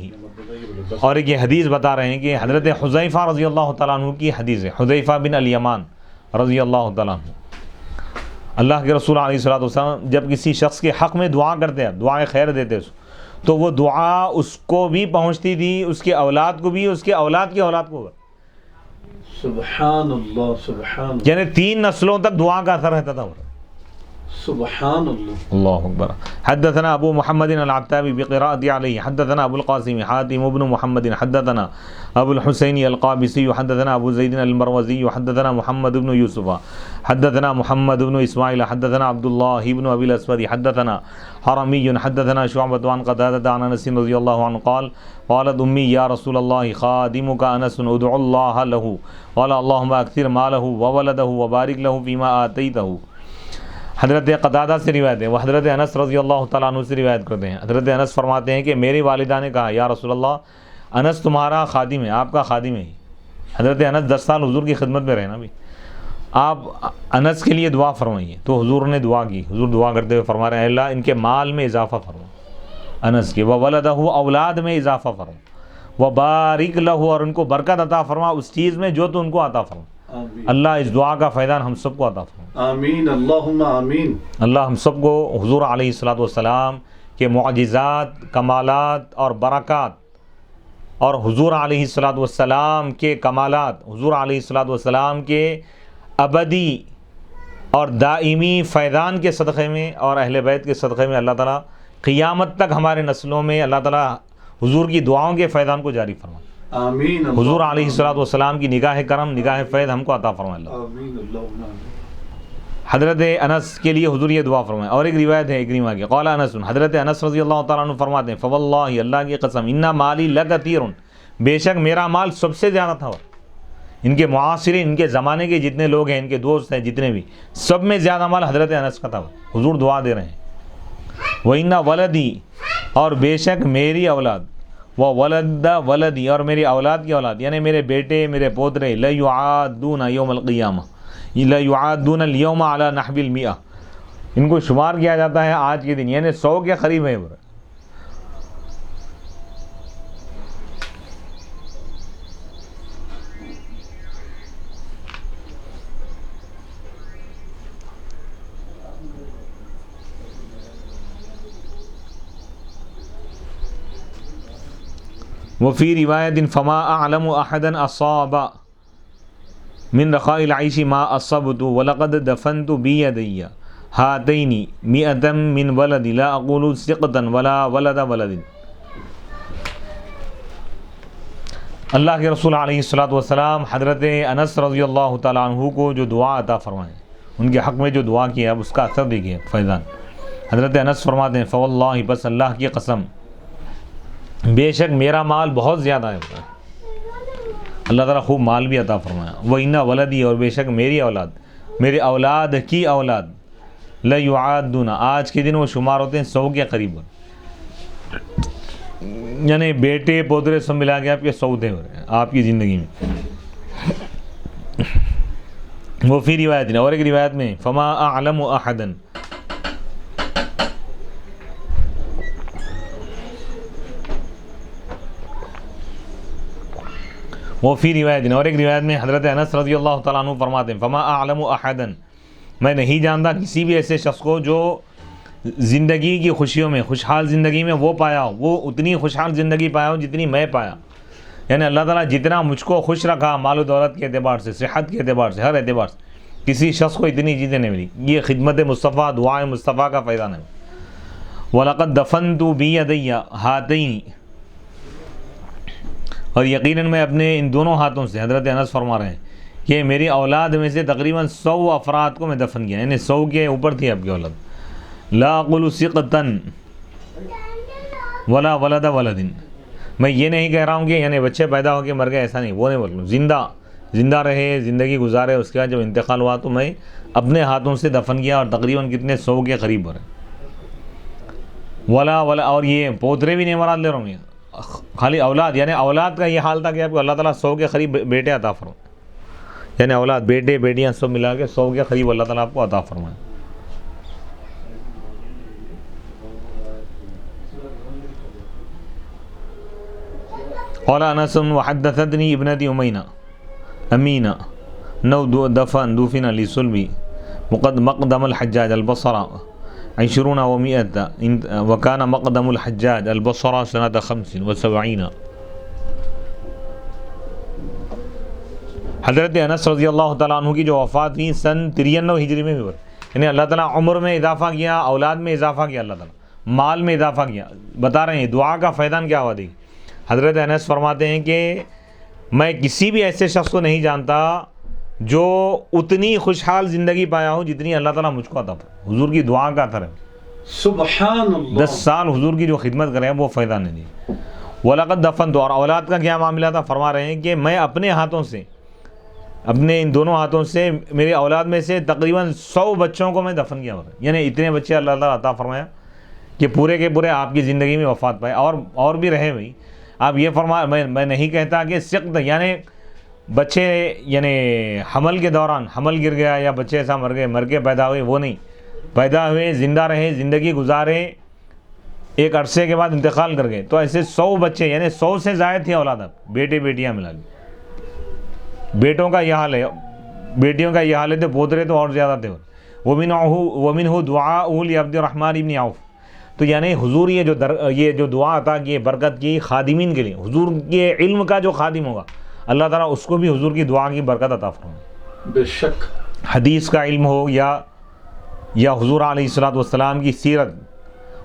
[SPEAKER 1] اور ایک یہ حدیث بتا رہے ہیں کہ حضرت حذیفہ رضی اللہ تعالیٰ عنہ کی حدیث ہے, حذیفہ بن الیمان رضی اللہ تعالیٰ عنہ. اللہ کے رسول علیہ الصلوۃ والسلام جب کسی شخص کے حق میں دعا کرتے ہیں, دعائے خیر دیتے, تو وہ دعا اس کو بھی پہنچتی تھی, اس کے اولاد کو بھی, اس کے اولاد کی اولاد کو.
[SPEAKER 2] سبحان اللہ, سبحان اللہ,
[SPEAKER 1] یعنی 3 نسلوں تک دعا کا اثر رہتا تھا.
[SPEAKER 2] سبحان اللہ,
[SPEAKER 1] اللہ اکبر. حدثنا ابو محمد العتابی بقراءت علیہ حدثنا ابو القاسم حاتم بن محمد حدثنا ابو الحسین القابسی حدثنا ابو زید المروزی حدثنا محمد بن یوسف حدثنا محمد بن اسماعیل حدثنا عبد الله بن ابی الاسود حدثنا حرمی حدثنا شعبۃ عن قتادہ عن انس رضی اللہ عنہ قال قالت امی یا رسول اللہ خادمک انس ادع اللہ له قال اللهم اکثر مالہ وولدہ وبارک له فيما آتیتہ. حضرت قتادہ سے روایت ہے, وہ حضرت انس رضی اللہ تعالیٰ عنہ سے روایت کرتے ہیں. حضرت انس فرماتے ہیں کہ میری والدہ نے کہا یا رسول اللہ, انس تمہارا خادم ہے, آپ کا خادم ہے. حضرت انس 10 سال حضور کی خدمت میں رہے نا بھی, آپ انس کے لیے دعا فرمائیے. تو حضور نے دعا کی, حضور دعا کرتے ہوئے فرما رہے ہیں اللہ ان کے مال میں اضافہ فرما, انس کے, وولدہ اولاد میں اضافہ فرما, وبارک لہ اور ان کو برکت عطا فرما اس چیز میں جو تو ان کو عطا فرما. اللہ اس دعا کا فیضان ہم سب کو عطا فرما.
[SPEAKER 2] آمین, اللہم آمین.
[SPEAKER 1] اللہ ہم سب کو حضور علیہ الصلوۃ والسلام کے معجزات, کمالات اور برکات, اور حضور علیہ الصلوۃ والسلام کے کمالات, حضور علیہ الصلوۃ والسلام کے ابدی اور دائمی فیضان کے صدقے میں اور اہل بیت کے صدقے میں اللہ تعالیٰ قیامت تک ہمارے نسلوں میں اللہ تعالیٰ حضور کی دعاؤں کے فیضان کو جاری فرمائے.
[SPEAKER 2] آمین.
[SPEAKER 1] حضور علیہ الصلوۃ والسلام کی نگاہ کرم, نگاہ فیض ہم کو عطا فرمائے اللہ.
[SPEAKER 2] آمین, اللہم آمین.
[SPEAKER 1] حضرت انس کے لیے حضور یہ دعا فرمائے. اور ایک روایت ہے اکرمہ کی, قال انس, حضرت انس رضی اللہ تعالیٰ عنہ فرماتے ہیں فواللہ, اللہ کی قسم, ان مالی لکثیر, بے شک میرا مال سب سے زیادہ تھا. ان کے معاصرین, ان کے زمانے کے جتنے لوگ ہیں, ان کے دوست ہیں جتنے بھی, سب میں زیادہ مال حضرت انس کا تھا. حضور دعا دے رہے ہیں وَإِنَّ وَلَدِي, اور بے شک میری اولاد, وَوَلَدَ وَلَدِي, اور میری اولاد کی اولاد, یعنی میرے بیٹے, میرے پوترے, لَيُعَادُونَ يَوْمَ الْقِيَامَةِ, لَيُعَادُونَ الْيَوْمَ عَلَى نَحْوِ الْمِئَةِ, ان کو شمار کیا جاتا ہے آج کے دن, یعنی 100 کے قریب ہے. وفی روایت فما اعلم احدا اصاب من رخاء العیش ما اصبت ولقد دفنت بیدی ہاتین مئتا من ولد لا اقول سقطا ولا ولد ولد. اللہ کے رسول علیہ الصلوۃ والسلام حضرت انس رضی اللہ تعالیٰ عنہ کو جو دعا عطا فرمائیں، ان کے حق میں جو دعا کیا اب اس کا اثر دیکھیے فیضان. حضرت انس فرماتے ہیں فواللہ، بس اللہ کی قسم، بے شک میرا مال بہت زیادہ ہے. اللہ تعالیٰ خوب مال بھی عطا فرمایا. وَإِنَّ وَلَدِي، اور بے شک میری اولاد، میرے اولاد کی اولاد، لَيُعَادُّونَ، آج کے دن وہ شمار ہوتے ہیں 100 کے قریب، یعنی بیٹے پودرے سب ملا کے آپ کے 100 تھے آپ کی زندگی میں. وہ فی روایت، اور ایک روایت میں فما اعلم احدا، وہ فی روایت، اور ایک روایت میں حضرت انس رضی اللہ تعالیٰ عنہ فرماتے ہیں فما اعلم احدا، میں نہیں جانتا کسی بھی ایسے شخص کو جو زندگی کی خوشیوں میں، خوشحال زندگی میں وہ پایا ہو، وہ اتنی خوشحال زندگی پایا ہو جتنی میں پایا. یعنی اللہ تعالیٰ جتنا مجھ کو خوش رکھا مال و دولت کے اعتبار سے، صحت کے اعتبار سے، ہر اعتبار سے، کسی شخص کو اتنی چیزیں نہیں ملی. یہ خدمت مصطفیٰ، دعائے مصطفیٰ کا فائدہ نہیں. وَلَقَدْ دَفَنْتُ بِيَدَيَّ ہاتین، اور یقیناً میں اپنے ان دونوں ہاتھوں سے، حضرت انس فرما رہے ہیں کہ میری اولاد میں سے تقریباً 100 افراد کو میں دفن کیا، یعنی 100 کے اوپر تھی آپ کی اولاد. لا اقول سقطا ولا ولد ولد، میں یہ نہیں کہہ رہا ہوں کہ یعنی بچے پیدا ہو کے مر گئے، ایسا نہیں، وہ نہیں بول رہا. زندہ رہے، زندگی گزارے، اس کے بعد جب انتقال ہوا تو میں اپنے ہاتھوں سے دفن کیا، اور تقریباً کتنے 100 کے قریب ہو رہے. ولا اور یہ پوترے بھی نہیں مراد لے رہا ہوں، خالی اولاد، یعنی اولاد کا یہ حال تھا کہ آپ کو اللہ تعالیٰ 100 کے قریب بیٹے عطا فرمائے، یعنی اولاد، بیٹے بیٹیاں سب ملا کے 100 کے قریب اللہ تعالیٰ آپ کو عطا فرمائے. قال انس وحدثتنی ابنتی امینہ نو دفن لصلبی مقدم الحجاج البصرہ 20 و100 وكان مقدم الحجاج البصرہ سنة 75. حضرت انس رضی اللہ تعالیٰ عنہ کی جو وفات ہوئی سن 93 ہجری میں ہوئی، یعنی اللہ تعالیٰ عمر میں اضافہ کیا، اولاد میں اضافہ کیا، اللہ تعالیٰ مال میں اضافہ کیا. بتا رہے ہیں دعا کا فیضان کیا ہوا. دیکھیے حضرت انس فرماتے ہیں کہ میں کسی بھی ایسے شخص کو نہیں جانتا جو اتنی خوشحال زندگی پایا ہو جتنی اللہ تعالیٰ مجھ کو عطا فرمایا. حضور کی دعا کا اثر ہے.
[SPEAKER 2] سبحان اللہ،
[SPEAKER 1] 10 سال حضور کی جو خدمت کرے وہ فائدہ نہیں دی. وَلَقَدْ دَفَنْتُ، اور اولاد کا کیا معاملہ تھا، فرما رہے ہیں کہ میں اپنے ہاتھوں سے، اپنے ان دونوں ہاتھوں سے میرے اولاد میں سے تقریباً 100 بچوں کو میں دفن کیا. یعنی اتنے بچے اللہ تعالیٰ عطا فرمایا کہ پورے کے پورے آپ کی زندگی میں وفات پائے. اور بھی رہے بھائی. آپ یہ فرما، میں نہیں کہتا کہ سقط یعنی بچے، یعنی حمل کے دوران حمل گر گیا یا بچے ایسا مر کے پیدا ہوئے، وہ نہیں. پیدا ہوئے، زندہ رہے، زندگی گزارے، ایک عرصے کے بعد انتقال کر گئے. تو ایسے 100 بچے، یعنی 100 سے زائد تھے اولاد، بیٹے بیٹیاں ملا کے. بیٹوں کا یہ حال ہے، بیٹیوں کا یہ حال ہے، تو پوترے تو اور زیادہ تھے. وَمِنْهُ دُعَاءُ لِعَبْدِ الرحمن بن عوف. تو یعنی حضور یہ جو دعا عطا کی، برکت کی خادمین کے لیے، حضور کے علم کا جو خادم ہوگا اللہ تعالیٰ اس کو بھی حضور کی دعا کی برکت عطا فرمائے.
[SPEAKER 2] بے شک
[SPEAKER 1] حدیث کا علم ہو یا حضور علیہ الصلوۃ والسلام کی سیرت،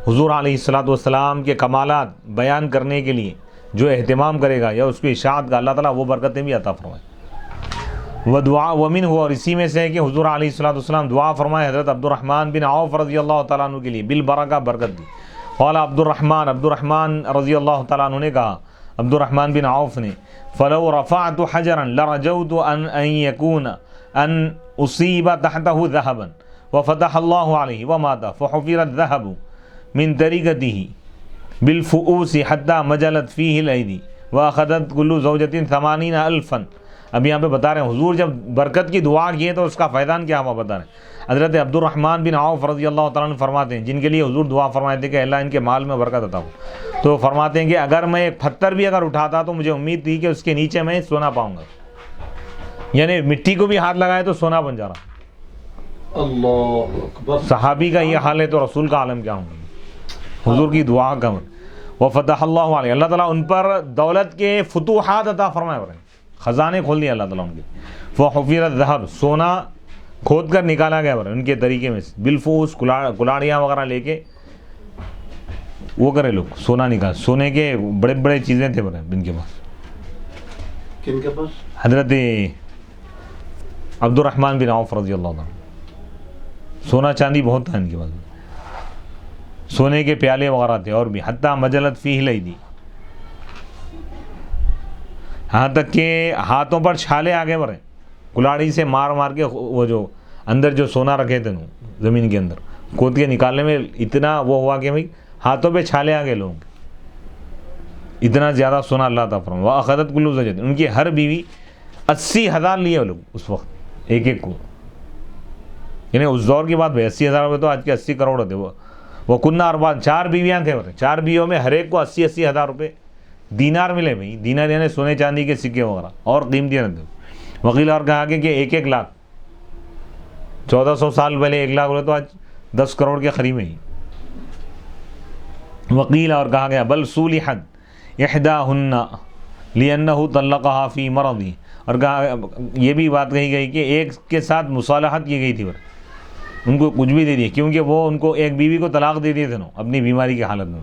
[SPEAKER 1] حضور علیہ الصلوۃ والسلام کے کمالات بیان کرنے کے لیے جو اہتمام کرے گا یا اس کی اشاعت کا، اللہ تعالیٰ وہ برکتیں بھی عطا فرمائے. ودعا ومن ہو، اور اسی میں سے ہے کہ حضور علیہ الصلوۃ والسلام دعا فرمائے حضرت عبد الرحمن بن عوف رضی اللہ تعالیٰ عنہ کے لیے، بالبرکہ، برکت دی. قال عبد الرحمن رضی اللہ تعالیٰ عنہ نے کہا، عبد الرحمن بن عوف نے، فلو رفعت حجرا لرجوت ان يكون ان اصيب تحته ذهبا وفتح الله عليه ومات فحفر الذهب من طريقته بالفؤوس حتى مجلت فيه الايدي واخذت كل زوجة 80,000. اب یہاں پہ بتا رہے ہیں حضور جب برکت کی دعا کی ہے تو اس کا فائدان کیا ہوا بتا رہے ہیں. حضرت عبد الرحمن بن عوف رضی اللہ تعالیٰ عنہ فرماتے ہیں، جن کے لیے حضور دعا فرمائے تھے کہ اللہ ان کے مال میں برکت عطا ہو، تو فرماتے ہیں کہ اگر میں ایک پتھر بھی اگر اٹھاتا تو مجھے امید تھی کہ اس کے نیچے میں سونا پاؤں گا. یعنی مٹی کو بھی ہاتھ لگائے تو سونا بن جا رہا.
[SPEAKER 2] اللہ اکبر.
[SPEAKER 1] صحابی کا یہ حال ہے تو رسول کا عالم کیا ہوگا، حضور کی دعا کا. وفتح اللہ علیہ، اللہ تعالیٰ ان پر دولت کے فتوحات عطا فرمائے، خزانے کھول دیا اللہ تعالیٰ ان کے. فحفر الذهب، سونا کھود کر نکالا گیا ان کے طریقے میں سے، بالفوس، کلاڑیاں وغیرہ لے کے وہ کرے لوگ سونا نکال، سونے کے بڑے بڑے چیزیں تھے ان کے پاس.
[SPEAKER 2] کن کے پاس؟
[SPEAKER 1] حضرت عبد الرحمن بن عوف رضی اللہ عنہ، سونا چاندی بہت تھا ان کے پاس، سونے کے پیالے وغیرہ تھے، اور بھی حتیٰ مجلت فیہ لیدی، یہاں تک کہ ہاتھوں پر چھالے آگے بڑھے، کلاڑی سے مار مار کے وہ جو اندر جو سونا رکھے تھے زمین کے اندر کھود کے نکالنے میں اتنا وہ ہوا کہ بھائی ہاتھوں پہ چھالے آ گئے لوگوں کے، اتنا زیادہ سونا اللہ تعالیٰ فرمائے. وَأَخَذَتْ كُلُّ زَوْجَةٍ، ان کی ہر بیوی 80,000 لیے وہ لوگ اس وقت ایک ایک کو، یعنی اس دور کی بات ہے، 80,000 روپے تو آج کے 80 کروڑ ہوتے. وہ کنہ ارباب، 4 بیویاں تھے، 4 بیویوں میں ہر ایک کو 80,000 روپے دینار ملے. بھائی دینار یعنی سونے چاندی کے سکے وغیرہ اور قیمتی رہتے. وکیل اور کہا کہ 1 لاکھ، 1400 سال پہلے 1 لاکھ ہوئے تو آج 10 کروڑ کے قریب ہی. وکیل اور کہا گیا بل صولحت احداہن لأنہ طلقها فی مرضی، اور کہا یہ بھی بات کہی گئی کہ ایک کے ساتھ مصالحت کی گئی تھی، ان کو کچھ بھی دے دیے، کیونکہ وہ ان کو ایک بیوی کو طلاق دے دیے تھے اپنی بیماری کی حالت میں.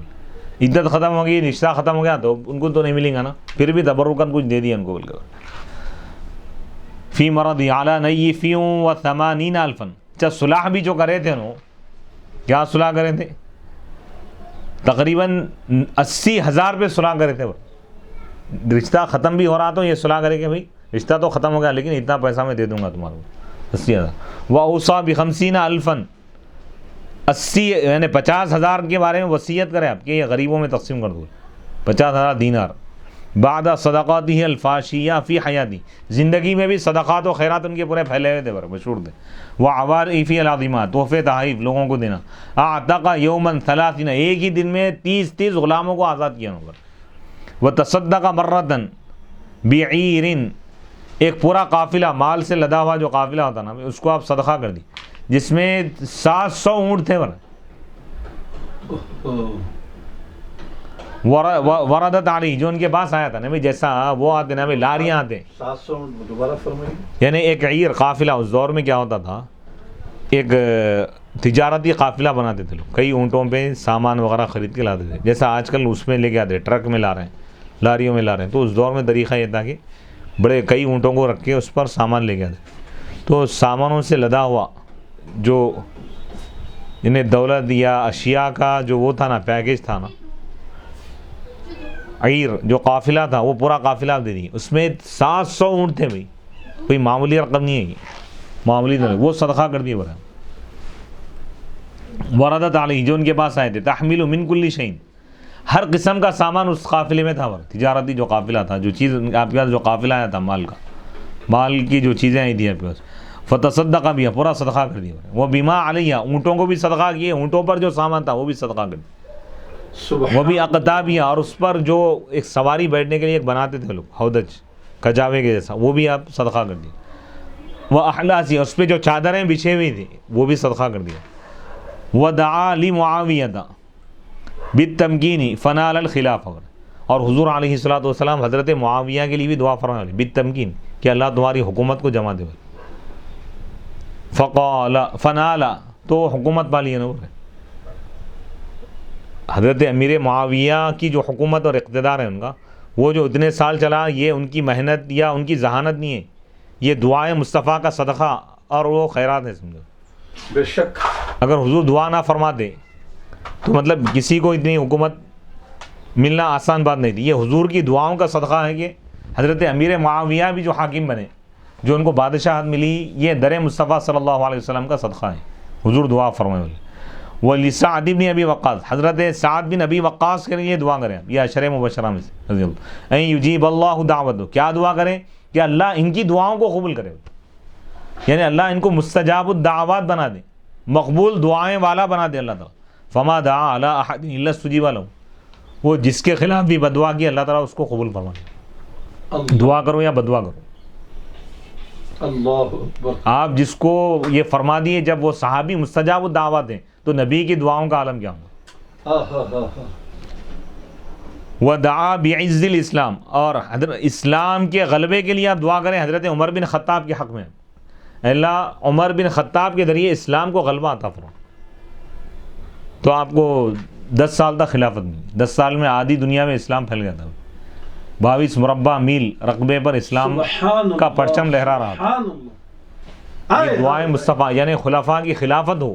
[SPEAKER 1] عدت ختم ہو گئی، رشتہ ختم ہو گیا تو ان کو تو نہیں ملیں گا نا، پھر بھی تبرکاً کچھ دے دیا ان کو بول کر. فی مرضی علی نیفی و 80,000. اچھا صلح بھی جو کرے تھے کیا صلح کرے تھے؟ تقریباً 80,000 پہ صلح کرے تھے. رشتہ ختم بھی ہو رہا تو یہ صلح کرے کہ بھائی رشتہ تو ختم ہو گیا لیکن اتنا پیسہ میں دے دوں گا تمہارے کو، 80,000. وَأَوْصَىٰ ب50,000، 80 یعنی 50,000 کے بارے میں وصیت کرے آپ کہ یہ غریبوں میں تقسیم کر دو، 50,000 دینار. بعد صدقاتہ الفاشیہ فی حیاتی، زندگی میں بھی صدقات و خیرات ان کے پورے پھیلے ہوئے تھے، مشہور تھے. وعوارفی العظیمات، تحفے تحائف لوگوں کو دینا. اعتق یوماً 30، ایک ہی دن میں 30 غلاموں کو آزاد کیا انہوں نے. وتصدق مرتاً بعیر، ایک پورا قافلہ مال سے لدا ہوا جو قافلہ ہوتا نا اس کو آپ صدقہ کر دی، جس میں 700 اونٹ تھے. وردت علیہ، جو ان کے پاس آیا تھا نا جیسا وہ آتے نا لاریاں آتے،
[SPEAKER 2] 700 دوبارہ فرمائیے.
[SPEAKER 1] یعنی ایک عیر قافلہ. اس دور میں کیا ہوتا تھا، ایک تجارتی قافلہ بناتے تھے لوگ، کئی اونٹوں پہ سامان وغیرہ خرید کے لاتے تھے، جیسا آج کل اس میں لے کے آتے ٹرک میں لا رہے ہیں، لاریوں میں لا رہے ہیں. تو اس دور میں طریقہ یہ تھا کہ بڑے کئی اونٹوں کو رکھ کے اس پر سامان لے کے آتے. تو سامانوں سے لدا ہوا جو انہیں دولت یا اشیاء کا جو وہ تھا نا پیکیج تھا نا، عیر جو قافلہ تھا وہ پورا قافلہ آپ دے دیے. اس میں 700 اونٹ تھے. بھائی کوئی معمولی رقم نہیں ہے یہ، معمولی نہیں، وہ صدقہ کر دیے. برا وردت علیہ، جو ان کے پاس آئے تھے. تحمل من کل شیء، ہر قسم کا سامان اس قافلے میں تھا. تجارتی جو قافلہ تھا، جو چیز آپ کے پاس جو قافلہ آیا تھا مال کا، مال کی جو چیزیں آئی تھی آپ کے پاس. فتصدق بھی، پورا صدقہ کر دیا. وہ بما علیہ، اونٹوں کو بھی صدقہ کیے، اونٹوں پر جو سامان تھا وہ بھی صدقہ کر دیا. وہ بھی اقتابیہ، اور اس پر جو ایک سواری بیٹھنے کے لیے ایک بناتے تھے لوگ ہودج کجاوے کے جیسا، وہ بھی آپ صدقہ کر دیا. وہ احلاسی، اس پہ جو چادریں بچھے ہوئی تھی وہ بھی صدقہ کر دیا. ودعا لمعاویہ بالتمکین فنال الخلافہ، اور حضور علیہ الصلوۃ والسلام حضرت معاویہ کے لیے بھی دعا فرمائے بالتمکین کہ اللہ تمہاری حکومت کو جما دے. فقال فنال، تو حکومت پالی ہے نا. حضرت امیر معاویہ کی جو حکومت اور اقتدار ہے ان کا، وہ جو اتنے سال چلا، یہ ان کی محنت یا ان کی ذہانت نہیں ہے، یہ دعائے مصطفیٰ کا صدقہ اور وہ خیرات ہے. سمجھو
[SPEAKER 2] بے شک
[SPEAKER 1] اگر حضور دعا نہ فرماتے تو مطلب کسی کو اتنی حکومت ملنا آسان بات نہیں تھی. یہ حضور کی دعاؤں کا صدقہ ہے کہ حضرت امیر معاویہ بھی جو حاکم بنے، جو ان کو بادشاہت ملی، یہ در مصطفیٰ صلی اللہ علیہ وسلم کا صدقہ ہے. حضور دعا فرمائے والے. وَلِسَعْدِ بن ابی وقاص، حضرت سعد بن ابی وقاص کے لیے دعا کریں. یہ عشرہ مبشرہ میں سے رضی اللہ. این یجیب اللہ دعوتہ، کیا دعا کریں کہ اللہ ان کی دعاؤں کو قبول کرے، یعنی اللہ ان کو مستجاب الدعوات بنا دے، مقبول دعائیں والا بنا دے اللہ تعالیٰ. فما دعا علی احد الا استجیب له، وہ جس کے خلاف بھی بدعا کی اللہ تعالیٰ اس کو قبول فرمائے. دعا کرو یا بدعا کرو،
[SPEAKER 2] اللہ اکبر.
[SPEAKER 1] آپ جس کو یہ فرما دیے، جب وہ صحابی مستجاب الدعوات ہیں تو نبی کی دعاؤں کا عالم کیا ہوگا. ودعا بعز الاسلام، اور اسلام کے غلبے کے لیے آپ دعا کریں حضرت عمر بن خطاب کے حق میں، اللہ عمر بن خطاب کے ذریعے اسلام کو غلبہ عطا فرما، تو آپ کو 10 سال تک خلافت ملی، 10 سال میں آدھی دنیا میں اسلام پھیل گیا تھا، 22 مربع میل رقبے پر اسلام کا پرچم لہرا رہا تھا۔ یہ دعائیں مصطفیٰ، یعنی خلفاء کی خلافت ہو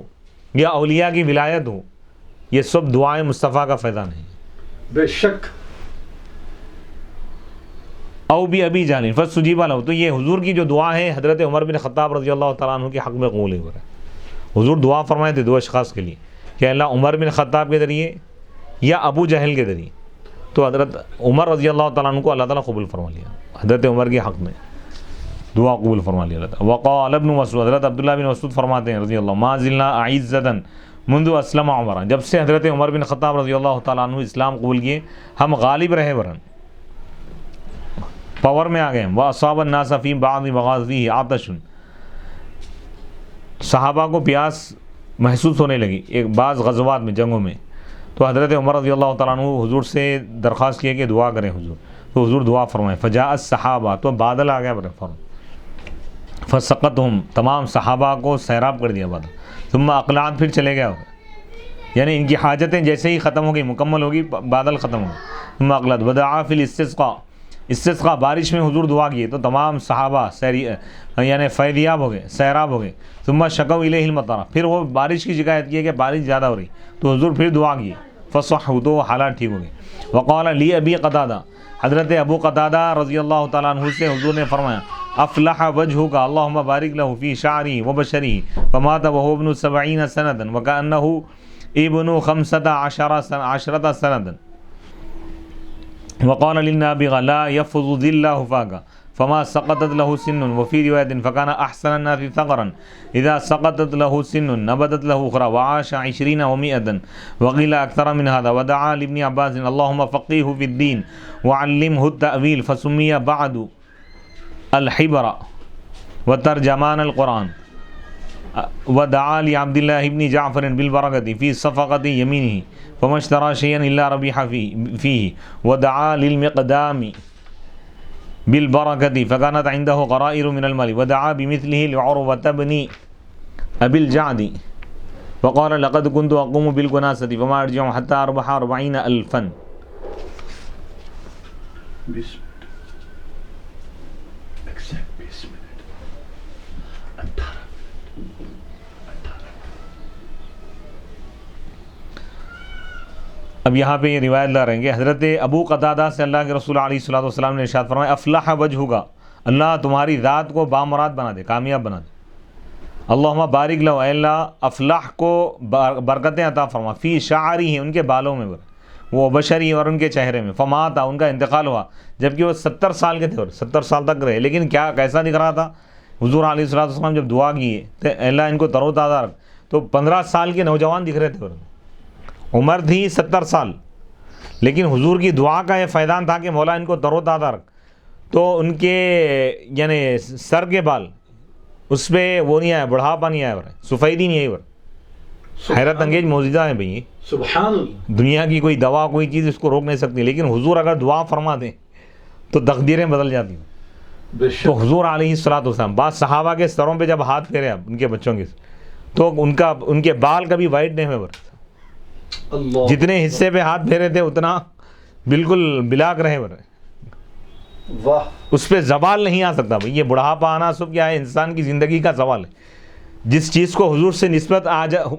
[SPEAKER 1] یا اولیاء کی ولایت ہو، یہ سب دعائیں مصطفیٰ کا فیضان ہے۔
[SPEAKER 2] بے شک۔
[SPEAKER 1] او بھی ابھی جانیں فاستجیب لہ، تو یہ حضور کی جو دعا ہے حضرت عمر بن خطاب رضی اللہ تعالیٰ عنہ کے حق میں قبول ہے۔ حضور دعا فرمائے تھے 2 اشخاص کے لیے کہ اللہ عمر بن خطاب کے ذریعے یا ابو جہل کے ذریعے، تو حضرت عمر رضی اللہ تعالیٰ عنہ کو اللہ تعالیٰ قبول فرما لیا، حضرت عمر کے حق میں دعا قبول فرما لیا اللہ تعالیٰ۔ وقال ابن مسعود، حضرت عبداللہ بن مسعود فرماتے ہیں رضی اللہ، ما زلنا اعزۃ منذ اسلم عمر، جب سے حضرت عمر بن خطاب رضی اللہ تعالیٰ عنہ اسلام قبول کیے ہم غالب رہے، برن پاور میں آ گئے۔ واصاب الناس فی بعض مغازیہ عطش، صحابہ کو پیاس محسوس ہونے لگی ایک بعض غزوات میں، جنگوں میں، تو حضرت عمر رضی اللہ تعالیٰ عنہ حضور سے درخواست کیے کہ دعا کریں حضور، تو حضور دعا فرمائے، فجاء الصحابہ، تو بادل آ گیا فوراً، فسقطہم، تمام صحابہ کو سیراب کر دیا بادل، ثم اقلعت، پھر چلے گیا، یعنی ان کی حاجتیں جیسے ہی ختم ہو گئی، مکمل ہوگی، بادل ختم ہو گئے، ثم اقلعت ودعا فی الاستسقاء، استسقاء بارش میں حضور دعا کیے تو تمام صحابہ یعنی فیضیاب ہو گئے، سیراب ہو گئے، ثم شکوا الیہ المطر، پھر وہ بارش کی شکایت کی کہ بارش زیادہ ہو رہی، تو حضور پھر دعا کیے، فصحوا، تو حالات ٹھیک ہو گئے۔ وقال لی ابی قتادہ، حضرت ابو قتادہ رضی اللہ تعالیٰ عنہ سے حضور نے فرمایا، افلح وجهك اللهم بارک له فی شعری وبشری، فمات وهو ابن 70 سنة وكأنه ابن 15 سنة، وقال للنابغة لا يفض ذله فاك، فما سقطت له سن، وفي رواية فكان أحسن الناس ثغرا إذا سقطت له سن نبتت له أخرى، وعاش 20 و100، وقيل أكثر من هذا۔ ودعا لابن عباس اللهم فقهه في الدين وعلمه التأويل، فسمي بعد الحبر وترجمان القرآن۔ ودعا لعبد الله بن جعفر بالبركة في صفقة يمينه، فما اشترى شيئا إلا ربح فيه۔ ودعا للمقدام بالبركة فكانت عنده قرائر من المال، ودعا بمثله لعروة بن أبي الجعد، وقال لقد كنت أقوم بالكناسة فما أرجع حتى أربح 40,000۔ اب یہاں پہ یہ روایت لا رہیں گے، حضرت ابو قتادہ سے اللہ کے رسول علیہ الصلوۃ والسلام نے ارشاد فرمایا، افلح وجہک، اللہ تمہاری ذات کو بامراد بنا دے، کامیاب بنا دے، اللہم بارک لہ، اے اللہ افلاح کو برکتیں عطا فرما، فی شعری، ان کے بالوں میں، وہ بشری، اور ان کے چہرے میں، فماتا، ان کا انتقال ہوا جبکہ وہ 70 سال کے تھے، اور 70 سال تک رہے، لیکن کیسا دکھ رہا تھا؟ حضور علیہ الصلوۃ والسلام جب دعا کیے تو اللہ ان کو تر و تازہ رکھ، تو 15 سال کے نوجوان دکھ رہے تھے، عمر تھی 70 سال، لیکن حضور کی دعا کا یہ فیضان تھا کہ مولا ان کو تر و تازہ رکھ، تو ان کے یعنی سر کے بال اس پہ وہ نہیں آیا، بڑھاپا نہیں آیا، سفیدی نہیں آئی، حیرت انگیز معجزہ ہے بھئی،
[SPEAKER 2] سبحان اللہ،
[SPEAKER 1] دنیا کی کوئی دوا کوئی چیز اس کو روک نہیں سکتی، لیکن حضور اگر دعا فرما دیں تو تقدیریں بدل جاتی ہیں۔ تو حضور علیہ الصلوۃ والسلام بعض صحابہ کے سروں پہ جب ہاتھ پھیرے ان کے بچوں کے، تو ان کے بال کبھی وائٹ نہیں ہوئے، جتنے حصے پہ ہاتھ پھیرے تھے اتنا بالکل بلاک رہے،
[SPEAKER 2] واہ،
[SPEAKER 1] اس پہ زوال نہیں آ سکتا بھئی، یہ بڑھاپا آنا سب کیا ہے، انسان کی زندگی کا زوال ہے، جس چیز کو حضور سے نسبت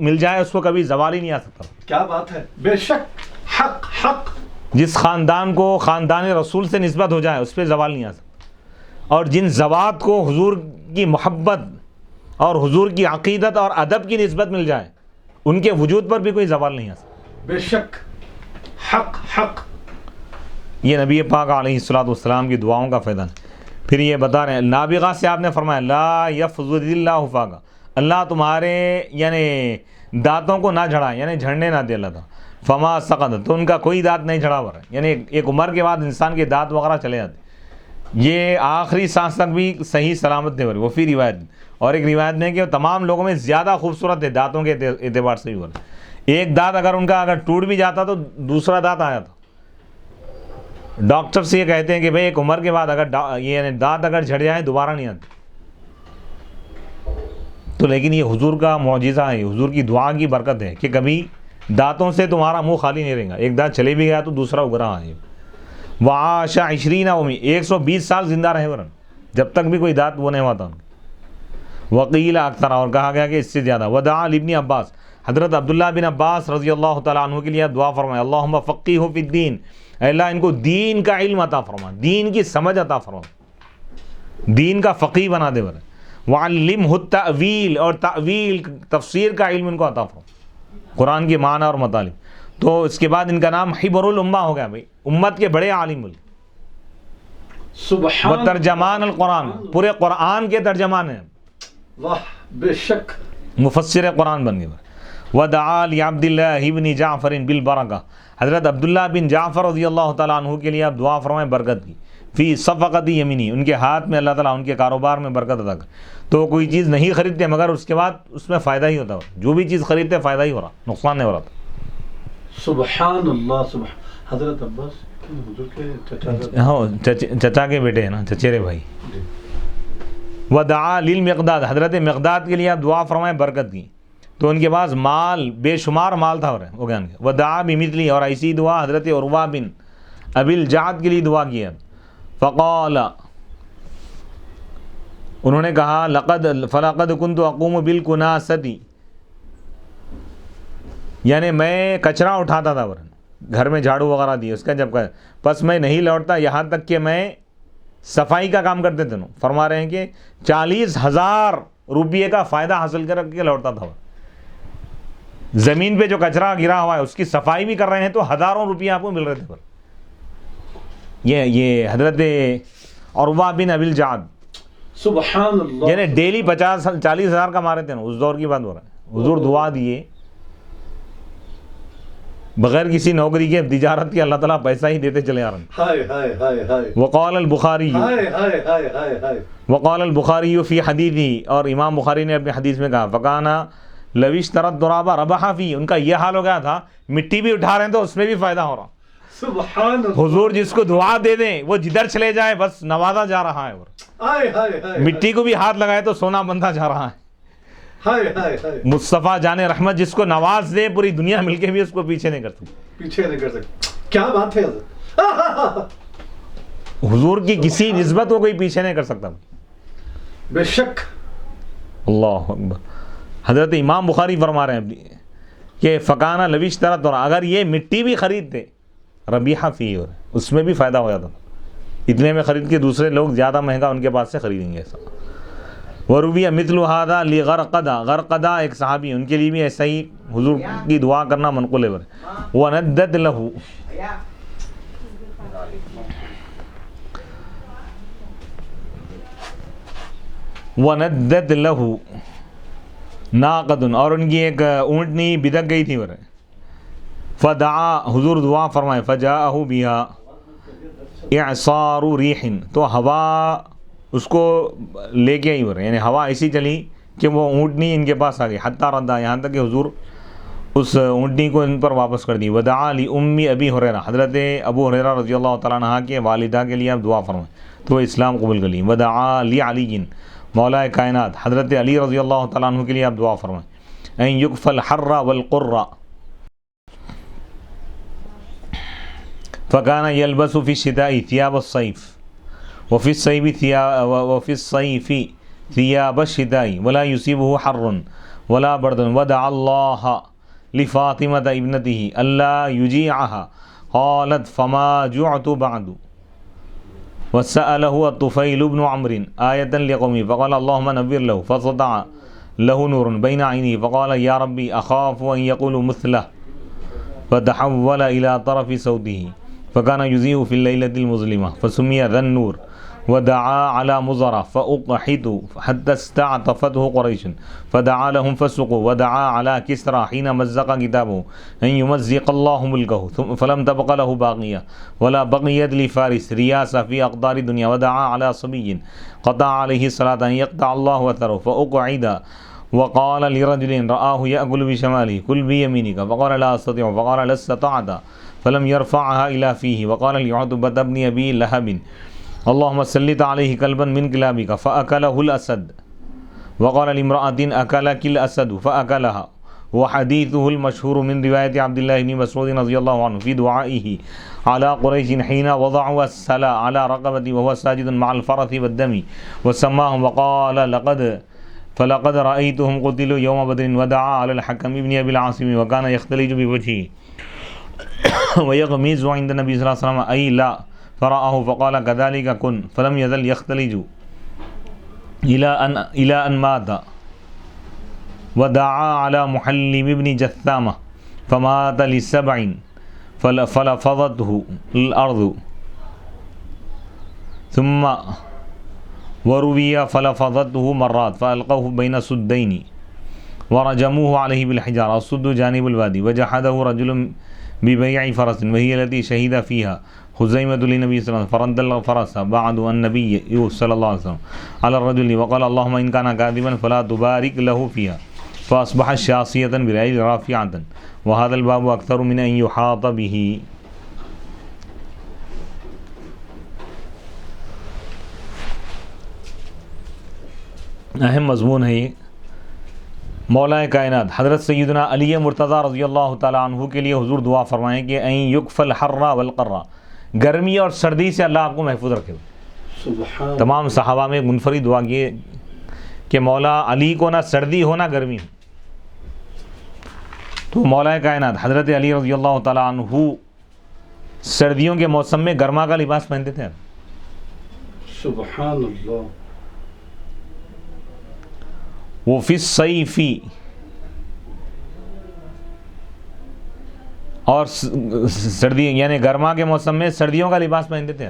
[SPEAKER 1] مل جائے اس کو کبھی زوال ہی نہیں آ سکتا۔
[SPEAKER 2] کیا بات ہے، بے شک، حق حق،
[SPEAKER 1] جس خاندان کو خاندان رسول سے نسبت ہو جائے اس پہ زوال نہیں آ سکتا، اور جن زوات کو حضور کی محبت اور حضور کی عقیدت اور ادب کی نسبت مل جائے ان کے وجود پر بھی کوئی زوال نہیں آ سکتا۔
[SPEAKER 2] بے شک، حق حق،
[SPEAKER 1] یہ نبی پاک علیہ الصلوۃ والسلام کی دعاؤں کا فائدہ ہے۔ پھر یہ بتا رہے ہیں، نابغہ سے آپ نے فرمایا لا یفضل اللہ فاقہ، اللہ تمہارے یعنی دانتوں کو نہ جھڑائے، یعنی جھڑنے نہ دے اللہ تعالیٰ، فما سقط، تو ان کا کوئی دانت نہیں جھڑا ہوا ہے، یعنی ایک عمر کے بعد انسان کے دانت وغیرہ چلے جاتے، یہ آخری سانس تک بھی صحیح سلامت تھے، وہ فی روایت، اور ایک روایت میں کہ تمام لوگوں میں زیادہ خوبصورت تھے دانتوں کے اعتبار سے بھی، ایک دانت اگر ان کا ٹوٹ بھی جاتا تو دوسرا دانت آیا تھا، ڈاکٹر سے یہ کہتے ہیں کہ بھئی ایک عمر کے بعد اگر یہ دانت اگر جھڑ جائے دوبارہ نہیں آتے. تو لیکن یہ حضور کا معجزہ ہے, حضور کی دعا کی برکت ہے کہ کبھی دانتوں سے تمہارا منہ خالی نہیں رہے گا. ایک دانت چلے بھی گیا تو دوسرا اگ رہا ہے. وعاش 20 عاما, 120 سال زندہ رہے ورن, جب تک بھی کوئی دانت وہ نہیں ہوا تھا. وقیل اکثر, اور کہا گیا کہ اس سے زیادہ. ودعا لابن عباس, حضرت عبداللہ بن عباس رضی اللہ تعالیٰ عنہ کے لیے دعا فرمائے, اللہم فقیہ فی الدین, اے اللہ ان کو دین کا علم عطا فرما, دین کی سمجھ عطا فرما, دین کا فقیہ بنا دے. وعلمہ التأویل, اور تأویل تفسیر کا علم ان کو عطا فرما, قرآن کے معنی اور مطالب. تو اس کے بعد ان کا نام حبر الامہ ہو گیا, بھائی امت کے بڑے عالم,
[SPEAKER 2] سبحان
[SPEAKER 1] ترجمان القرآن, پورے قرآن کے ترجمان ہیں,
[SPEAKER 2] واہ بے شک
[SPEAKER 1] مفسر قرآن بن گئے. ودعا لعبد اللہ بن جعفر بالبرکہ, حضرت عبداللہ بن جعفر رضی اللہ تعالیٰ عنہ کے لیے آپ دعا فرمائیں برکت کی. فی صفقت یمینی, ان کے ہاتھ میں اللہ تعالیٰ ان کے کاروبار میں برکت عطا کر. تو کوئی چیز نہیں خریدتے مگر اس کے بعد اس میں فائدہ ہی ہوتا, جو بھی چیز خریدتے فائدہ ہی ہو رہا, نقصان نہیں ہو رہا تھا.
[SPEAKER 2] سبحان اللہ. حضرت عباس حضور کے چچا
[SPEAKER 1] ہاں چچا کے بیٹے ہیں نا, چچیرے بھائی. ودعا للمقداد, حضرت مقداد کے لیے آپ دعا فرمائیں برکت کی. تو ان کے پاس مال, بے شمار مال تھا ہو گیا ان کے. ودعا بمثلی, اور ایسی دعا حضرت عروہ بن ابی الجعد کے لیے دعا کی ہے. فقال, انہوں نے کہا فلقد كنت اقوم بالکناسۃ, یعنی میں کچرا اٹھاتا تھا ورن, گھر میں جھاڑو وغیرہ دی اس کا, جب پس میں نہیں لوٹتا یہاں تک کہ میں صفائی کا کام کرتے تھے. فرما رہے ہیں کہ 40,000 روپیے کا فائدہ حاصل کر کے لوٹتا تھا. زمین پہ جو کچرا گرا ہوا ہے اس کی صفائی بھی کر رہے ہیں تو ہزاروں روپیے آپ کو مل رہے تھے. یہ حضرت عروہ بن ابی الجعد,
[SPEAKER 2] سبحان اللہ,
[SPEAKER 1] یعنی ڈیلی 40,000 کما رہے تھے نا, اس دور کی بات ہو رہا ہے. حضور دعا دیے بغیر کسی نوکری کے, تجارت کی, اللہ تعالیٰ پیسہ ہی دیتے چلے آ رہے ہیں.
[SPEAKER 2] ہائے ہائے ہائے ہائے,
[SPEAKER 1] وقال البخاری,
[SPEAKER 2] ہائے ہائے ہائے ہائے ہائے,
[SPEAKER 1] وقال البخاری فی حدیثی, اور امام بخاری نے اپنے حدیث میں کہا فکانا لو اشترى التراب ربح فی, ان کا یہ حال ہو گیا تھا مٹی بھی اٹھا رہے ہیں تو اس میں بھی فائدہ ہو رہا.
[SPEAKER 2] سبحان اللہ.
[SPEAKER 1] حضور جس کو دعا دے دیں وہ جدھر چلے جائے بس نوازا جا رہا ہے, اور
[SPEAKER 2] ہائے ہائے ہائے,
[SPEAKER 1] مٹی کو بھی ہاتھ لگائے تو سونا بنتا جا رہا ہے.
[SPEAKER 2] ہائے ہائے ہائے,
[SPEAKER 1] مصطفیٰ جان رحمت جس کو نواز دے پوری دنیا مل کے بھی اس کو پیچھے نہیں کر سکتی.
[SPEAKER 2] پیچھے نہیں کر سکتے. کیا بات ہے حضرت,
[SPEAKER 1] حضور کی کسی نسبت کو کوئی پیچھے نہیں کر سکتا.
[SPEAKER 2] بے شک.
[SPEAKER 1] اللہ اکبر. حضرت امام بخاری فرما رہے ہیں کہ فکانہ لویش طرح تو, اگر یہ مٹی بھی خریدتے ربیحہ فی, اور اس میں بھی فائدہ ہو جاتا, اتنے میں خرید کے دوسرے لوگ زیادہ مہنگا ان کے پاس سے خریدیں گے. ایسا ورویہ مثل هذا لغرقدہ, غرقدہ ایک صحابی, ان کے لیے بھی ایسا ہی حضور کی دعا کرنا منقول ہے. وندت لہو, وندت لہو ناقد, اور ان کی ایک اونٹنی بدک گئی تھی. فدعا, حضور دعا فرمائے, فجاءہ بها اعصار ریح, تو ہوا اس کو لے کے آئی, یعنی ہوا ایسی چلی کہ وہ اونٹنی ان کے پاس آ گئی. حتی ردا, یہاں تک کہ حضور اس اونٹنی کو ان پر واپس کر دی. ودعا لام ابی ہریرہ, حضرت ابو ہریرہ رضی اللہ تعالیٰ عنہ کے والدہ کے لیے آپ دعا فرمائیں تو وہ اسلام قبول کر لی. ودعا لعلی مولا کائنات, حضرت علی رضی اللہ تعالیٰ عنہ کے لیے آپ دعا فرمائیں ان یکفی الحر والقر, فکان یلبس فی الشتاء ثیاب الصیف وفی الصیف ثیاب الشتاء ولا یصیبہ حر ولا برد. ودعا اللہ لفاطمۃ ابنتہ الا یجیعہا, قالت فما جعت بعد. وسألہ الطفیل بن عمرو آیۃ لقومی فقال اللہم نور له, فسطع له نور بین عینیہ فقال یا ربی اخاف ان یقول مثلہ, فتحول الى طرف صوته فكان يضيء في الليلة المظلمة فسمي ذا النور. ودعا على مزرة فأقحطوا حتى استعطفته قريش فدعا لهم فسقوا. ودعا على كسرى حين مزق كتابه أن يمزق الله ملكه فلم تبق له باقية ولا بقيت لفارس رياسة في أقدار الدنيا. ودعا على صبي قطع عليه الصلاة أن يقطع الله أثره فأقعد وقال لرجل رآه يأكل بشماله كل بيمينك فقال لا أستطيع فقال لا استطعت فلم يرفعها إلى فيه وقال لعتبة بن أبي لهب اللهم سلط عليه كلبا من كلابك فأكله الأسد وقال لامرأة أكلك الأسد فأكلها. وحديثه المشهور من رواية عبد الله بن مسعود رضي الله عنه في دعائه على قريش حين وضعوا السلا على رقبته وهو ساجد مع الفرث والدم وسماهم وقال فلقد رأيتهم قتلوا يوم بدر ودعا على الحكم بن أبي العاصم وكان يختلج بوجهه ويغمز عند النبي صلى الله عليه وسلم أي لا فرآه فقال كذلك كن فلم يزل يختلج إلى أن مات ودعا على محلم بن جثامة فمات ل7 فلفظته الأرض ثم وروي فلفظته مرات فألقوه بين سدين ورجموه عليه بالحجارة السد جانب الوادي وجحده رجل ببيع فرس وهي التي شهد فيها خزيمة للنبي صلى الله عليه وسلم فرد الفرس بعد النبي صلى الله عليه وسلم على الرجل وقال اللهم إن كان كاذبا فلا تبارك له فيها فأصبح شاصية برأي رافعة. وهذا الباب أكثر من أن يحاط به. اہم مضمون ہے یہ. مولا کائنات حضرت سیدنا علی مرتضیٰ رضی اللہ تعالیٰ عنہ کے لیے حضور دعا فرمائیں کہ این یکف الحر والقرہ، گرمی اور سردی سے اللہ آپ کو محفوظ رکھے. تمام صحابہ میں منفرد دعا کی کہ مولا علی کو نہ سردی ہو نہ گرمی ہو. تو مولا کائنات حضرت علی رضی اللہ تعالیٰ عنہ سردیوں کے موسم میں گرما کا لباس پہنتے تھے.
[SPEAKER 2] سبحان اللہ.
[SPEAKER 1] وہ فی الصیفی، اور سردی یعنی گرما کے موسم میں سردیوں کا لباس پہنتے تھے.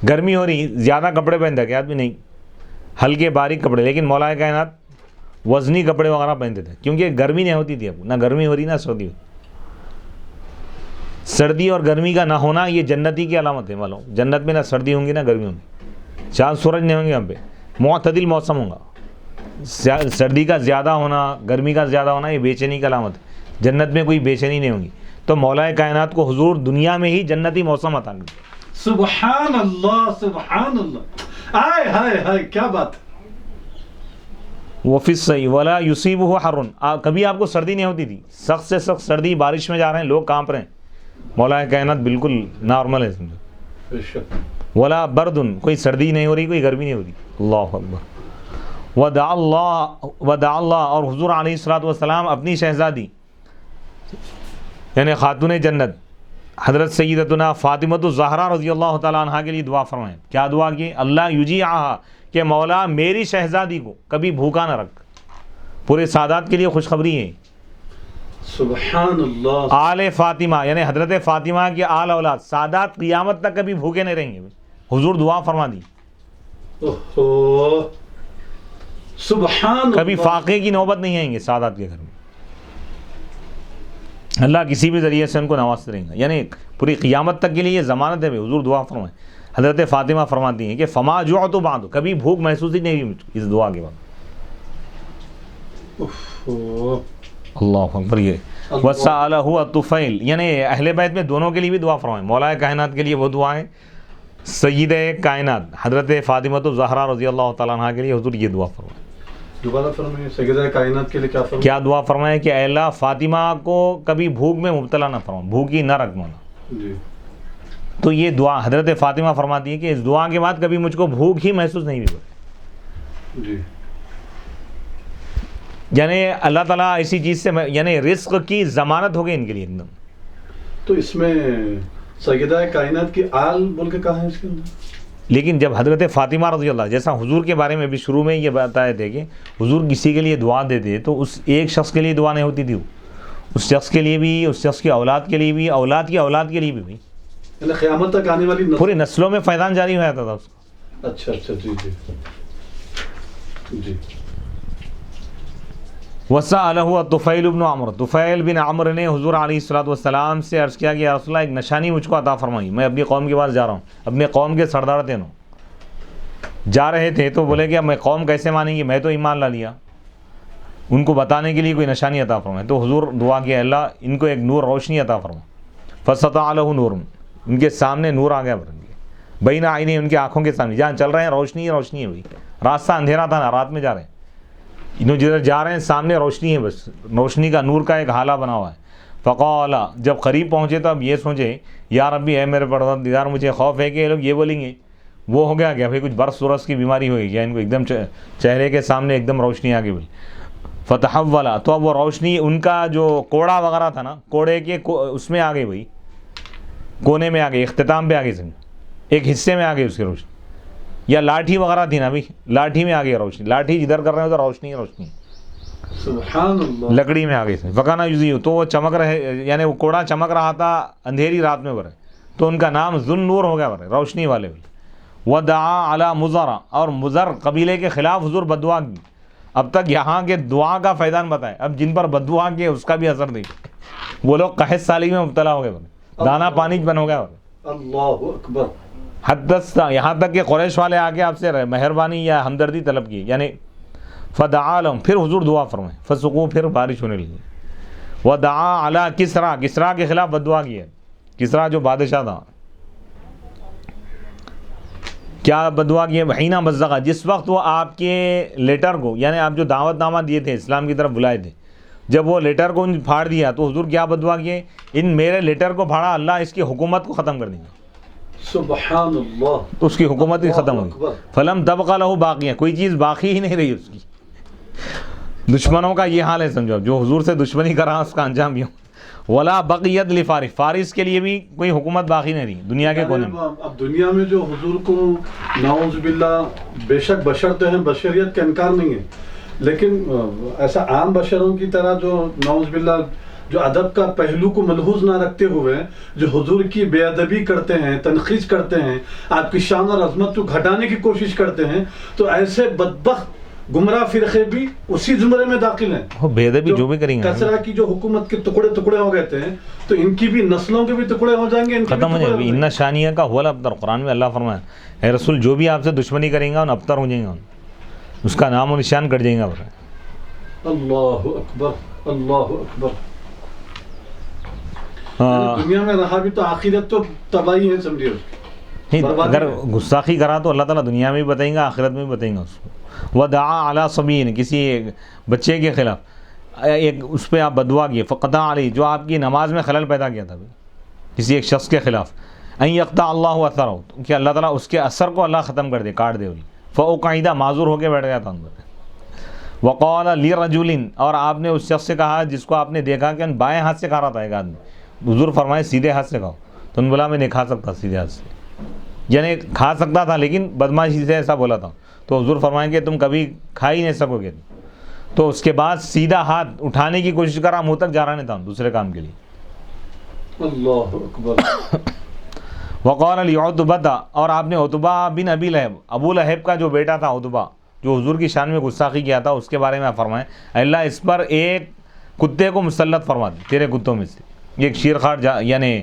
[SPEAKER 1] گرمی ہو رہی زیادہ کپڑے پہنتا کہ آدمی نہیں، ہلکے باریک کپڑے، لیکن مولا کائنات وزنی کپڑے وغیرہ پہنتے تھے کیونکہ گرمی نہیں ہوتی تھی. اب نہ گرمی ہو رہی نہ سردی ہو. سردی اور گرمی کا نہ ہونا یہ جنتی کی علامت ہے. معلوم جنت میں نہ سردی ہوں گی نہ گرمی ہوں گی، چاند سورج نہیں ہوں گے، یہاں پہ معتدل موسم ہوگا. سردی کا زیادہ ہونا گرمی کا زیادہ ہونا یہ بے چینی کی علامت ہے. جنت میں کوئی بے چینی نہیں ہوگی. تو مولا کائنات کو حضور دنیا میں ہی جنتی موسم عطا کر.
[SPEAKER 2] سبحان اللہ سبحان اللہ. آئے ہائے ہائے کیا بات.
[SPEAKER 1] وفی الصیف ولا یصیبہ حر، کبھی آپ کو سردی نہیں ہوتی تھی. سخت سے سخت سردی، بارش میں جا رہے ہیں لوگ کانپ رہے ہیں، مولا کائنات بالکل نارمل ہے سمجھو. ولا برد، کوئی سردی نہیں ہو رہی کوئی گرمی نہیں ہو رہی. اللہ اکبر. ودع اللہ، اور حضور علیہ الصلوۃ والسلام اپنی شہزادی یعنی خاتون جنت حضرت سیدتنا فاطمہ الزہرا رضی اللہ تعالیٰ عنہ کے لیے دعا فرمائیں. کیا دعا کی؟ اللہ یجیعہا، کہ مولا میری شہزادی کو کبھی بھوکا نہ رکھ. پورے سادات کے لیے خوشخبری ہے.
[SPEAKER 2] سبحان اللہ.
[SPEAKER 1] آل فاطمہ یعنی حضرت فاطمہ کے آل اولاد سادات قیامت تک کبھی بھوکے نہیں رہیں گے. حضور دعا فرما دی.
[SPEAKER 2] سبحان،
[SPEAKER 1] کبھی فاقے کی نوبت نہیں آئیں گے سادات کے گھر میں. اللہ کسی بھی ذریعے سے ان کو نوازتے رہیں گا. یعنی پوری قیامت تک کے لیے یہ ضمانت ہے. حضور دعا فرمائیں. حضرت فاطمہ فرماتی ہیں کہ فما جوعت بعد، کبھی بھوک محسوس ہی نہیں ہوئی اس دعا کے بعد. اللہ اکبر. یہ وسألہ الطفیل، یعنی اہل بیت میں دونوں کے لیے بھی دعا فرمائیں. مولا کائنات کے لیے وہ دعائیں، سید کائنات حضرت فاطمہ الزہرا رضی اللہ تعالیٰ عنہ کے لیے حضور یہ دعا فرمائیں.
[SPEAKER 2] دوبارہ فرمائیں. سیدہ کائنات کے لیے کیا فرمائیں؟
[SPEAKER 1] کیا دعا فرمائیں کہ اے اللہ فاطمہ کو کبھی بھوک میں مبتلا نہ فرما، بھوکی نہ رکھ مولا.
[SPEAKER 2] جی.
[SPEAKER 1] تو یہ دعا حضرت فاطمہ فرماتی ہے کہ اس دعا کے بعد کبھی مجھ کو بھوک ہی محسوس نہیں ہوئی.
[SPEAKER 2] جی.
[SPEAKER 1] یعنی اللہ تعالیٰ ایسی چیز سے یعنی رزق کی ضمانت ہو گئی ان کے لیے ایک دم. تو
[SPEAKER 2] اس میں سیدہ کائنات کی آل بول کے کہا ہے اس کے اندر.
[SPEAKER 1] لیکن جب حضرت فاطمہ رضی اللہ، جیسا حضور کے بارے میں بھی شروع میں یہ بتائے تھے کہ حضور کسی کے لیے دعا دیتے تو اس ایک شخص کے لیے دعا نہیں ہوتی تھی، اس شخص کے لیے بھی، اس شخص کی اولاد کے لیے بھی، اولاد کی اولاد کے لیے بھی،
[SPEAKER 2] یعنی قیامت تک آنے والی
[SPEAKER 1] پوری نسلوں میں فیضان جاری ہو جاتا تھا اس کا.
[SPEAKER 2] اچھا اچھا. جی جی جی.
[SPEAKER 1] وسألہ الطفیل بن عمرو، طفیل بن عمرو نے حضور علیہ الصلوۃ والسلام سے عرض کیا کہ یا رسول اللہ ایک نشانی مجھ کو عطا فرمائی، میں اپنی قوم کے پاس جا رہا ہوں. اپنے قوم کے سردار تھے نو، جا رہے تھے تو بولے کہ اب میں قوم کیسے مانیں گی، میں تو ایمان لا لیا. ان کو بتانے کے لیے کوئی نشانی عطا فرمائے. تو حضور دعا کیا اللہ ان کو ایک نور روشنی عطا فرما. فسطع له نور، ان کے سامنے نور آ گیا بین عینی، ان کی آنکھوں کے سامنے، جہاں چل رہے ہیں روشنی روشنی ہے بھائی، راستہ اندھیرا تھا نا، رات میں جا رہے ہیں، انہوں جدھر جا رہے ہیں سامنے روشنی ہے، بس روشنی کا نور کا ایک حالہ بنا ہوا ہے. فقال، جب قریب پہنچے تو اب یہ سوچے یا ربی اے میرے پروردگار مجھے خوف ہے کہ یہ لوگ یہ بولیں گے وہ ہو گیا کیا بھائی، کچھ برس ورس کی بیماری ہوئی کیا ان کو، ایک دم چہرے کے سامنے ایک دم روشنی آ گئی بھائی. فتحولا، تو اب وہ روشنی ان کا جو کوڑا وغیرہ تھا نا، کوڑے کے اس میں آ گئی بھائی، کونے میں آ گئی، اختتام پہ آ گئی، ایک حصے میں آ گئی اس کی روشنی. یا لاٹھی وغیرہ تھی نا بھائی، لاٹھی میں آ گئی روشنی، لاٹھی جدھر کر رہے ہیں تو روشنی روشنی،
[SPEAKER 2] سبحان اللہ.
[SPEAKER 1] لکڑی میں آ گئی. فکانا یوزی، تو وہ چمک رہے، یعنی وہ کوڑا چمک رہا تھا اندھیری رات میں برے، تو ان کا نام ذو النور ہو گیا برے، روشنی والے. ودعا علی مزرہ، اور مزر قبیلے کے خلاف حضور بدعا کی. اب تک یہاں کے دعا کا فیضان بتائے، اب جن پر بدعا کی اس کا بھی اثر نہیں، وہ لوگ قحط سالی میں مبتلا ہو گئے برے، دانا پانی بن ہو گیا برے.
[SPEAKER 2] اللہ اکبر.
[SPEAKER 1] حدث، یہاں تک کہ قریش والے آ کے آپ سے مہربانی یا ہمدردی طلب کی، یعنی فدعا لهم، پھر حضور دعا فرمائے، فسقوا، پھر بارش ہونے لگی. ودعا علی کسریٰ، کسریٰ کے خلاف بدعا کی ہے. کسریٰ جو بادشاہ تھا، کیا بدعا کی ہے؟ حین مزقہ، جس وقت وہ آپ کے لیٹر کو، یعنی آپ جو دعوت نامہ دیے تھے اسلام کی طرف بلائے تھے، جب وہ لیٹر کو پھاڑ دیا تو حضور کیا بدعا کیے؟ ان میرے لیٹر کو پھاڑا، اللہ اس کی حکومت کو ختم کر دیں گے.
[SPEAKER 2] سبحان اللہ.
[SPEAKER 1] تو اس کی حکومت ہی ختم ہوئی. فلم تبقى له باقیہ، کوئی چیز باقی ہی نہیں رہی اس کی. دشمنوں کا یہ حال ہے سمجھو، جو حضور سے دشمنی کرا اس کا انجام یہ. ولا بقیت لفارس، فارس کے لیے بھی کوئی حکومت باقی نہیں رہی دنیا کے کونے میں.
[SPEAKER 2] اب دنیا میں جو حضور کو نعوذ باللہ، بے شک بشر تو ہیں، بشریت کا انکار نہیں ہے، لیکن ایسا عام بشروں کی طرح جو نعوذ باللہ جو ادب کا پہلو کو ملحوظ نہ رکھتے ہوئے جو حضور کی بے ادبی کرتے ہیں، تنقید کرتے ہیں، آپ کی شان اور عظمت کو گھٹانے کی کوشش کرتے ہیں، تو ایسے بدبخت گمراہ فرقے بھی اسی زمرے میں داخل ہیں.
[SPEAKER 1] وہ بے ادبی جو بھی کریں گے،
[SPEAKER 2] کسرا کی جو حکومت کے ٹکڑے ٹکڑے ہو گئے تھے، تو ان کی بھی نسلوں کے بھی ٹکڑے ہو جائیں گے، ان
[SPEAKER 1] ختم ہو جائیں گے. ان شانیہ کا ہوا ابتر، قرآن میں اللہ فرمایا اے رسول جو بھی آپ سے دشمنی کریں گا ان ابتر ہو جائیں گا، اس کا نام و نشان کٹ جائیں گا.
[SPEAKER 2] اللہ اکبر، اللہ اکبر. دنیا میں رہا بھی تو آخرت تو تباہی ہے سمجھیے.
[SPEAKER 1] اگر گستاخی کرا تو اللہ تعالیٰ دنیا میں بھی بتائیں گا، آخرت میں بھی بتائیں گا اس کو. ودعا علی صبین، کسی ایک بچے کے خلاف ایک اس پہ آپ بدعا کیے. فقطع علی، جو آپ کی نماز میں خلل پیدا کیا تھا کسی ایک شخص کے خلاف. ان یقطع اللہ اثرہ، کہ اللہ تعالیٰ اس کے اثر کو اللہ ختم کر دے، کاٹ دے. فاقعد، معذور ہو کے بیٹھ گیا تھا ان پر. وقال لرجل، اور آپ نے اس شخص سے کہا جس کو آپ نے دیکھا کہ بائیں ہاتھ سے کھا رہا تھا ایک آدمی. حضور فرمائے سیدھے ہاتھ سے کھاؤ. تو انہوں نے بولا میں نہیں کھا سکتا سیدھے ہاتھ سے، یعنی کھا سکتا تھا لیکن بدماشی سے ایسا بولا تھا. تو حضور فرمائیں کہ تم کبھی کھا ہی نہیں سکو گے. تو اس کے بعد سیدھا ہاتھ اٹھانے کی کوشش کرا، منہ تک جا رہا نہیں تھا دوسرے کام کے لیے.
[SPEAKER 2] اللہ اکبر.
[SPEAKER 1] وقال لعتبہ، اور آپ نے عتبہ بن ابی لہب، ابو لہب کا جو بیٹا تھا عتبہ، جو حضور کی شان میں گستاخی کیا تھا، اس کے بارے میں آپ فرمائیں اللہ اس پر ایک کتے کو مسلط فرما دے تیرے کتوں میں سے، ایک شیر خاڑ یعنی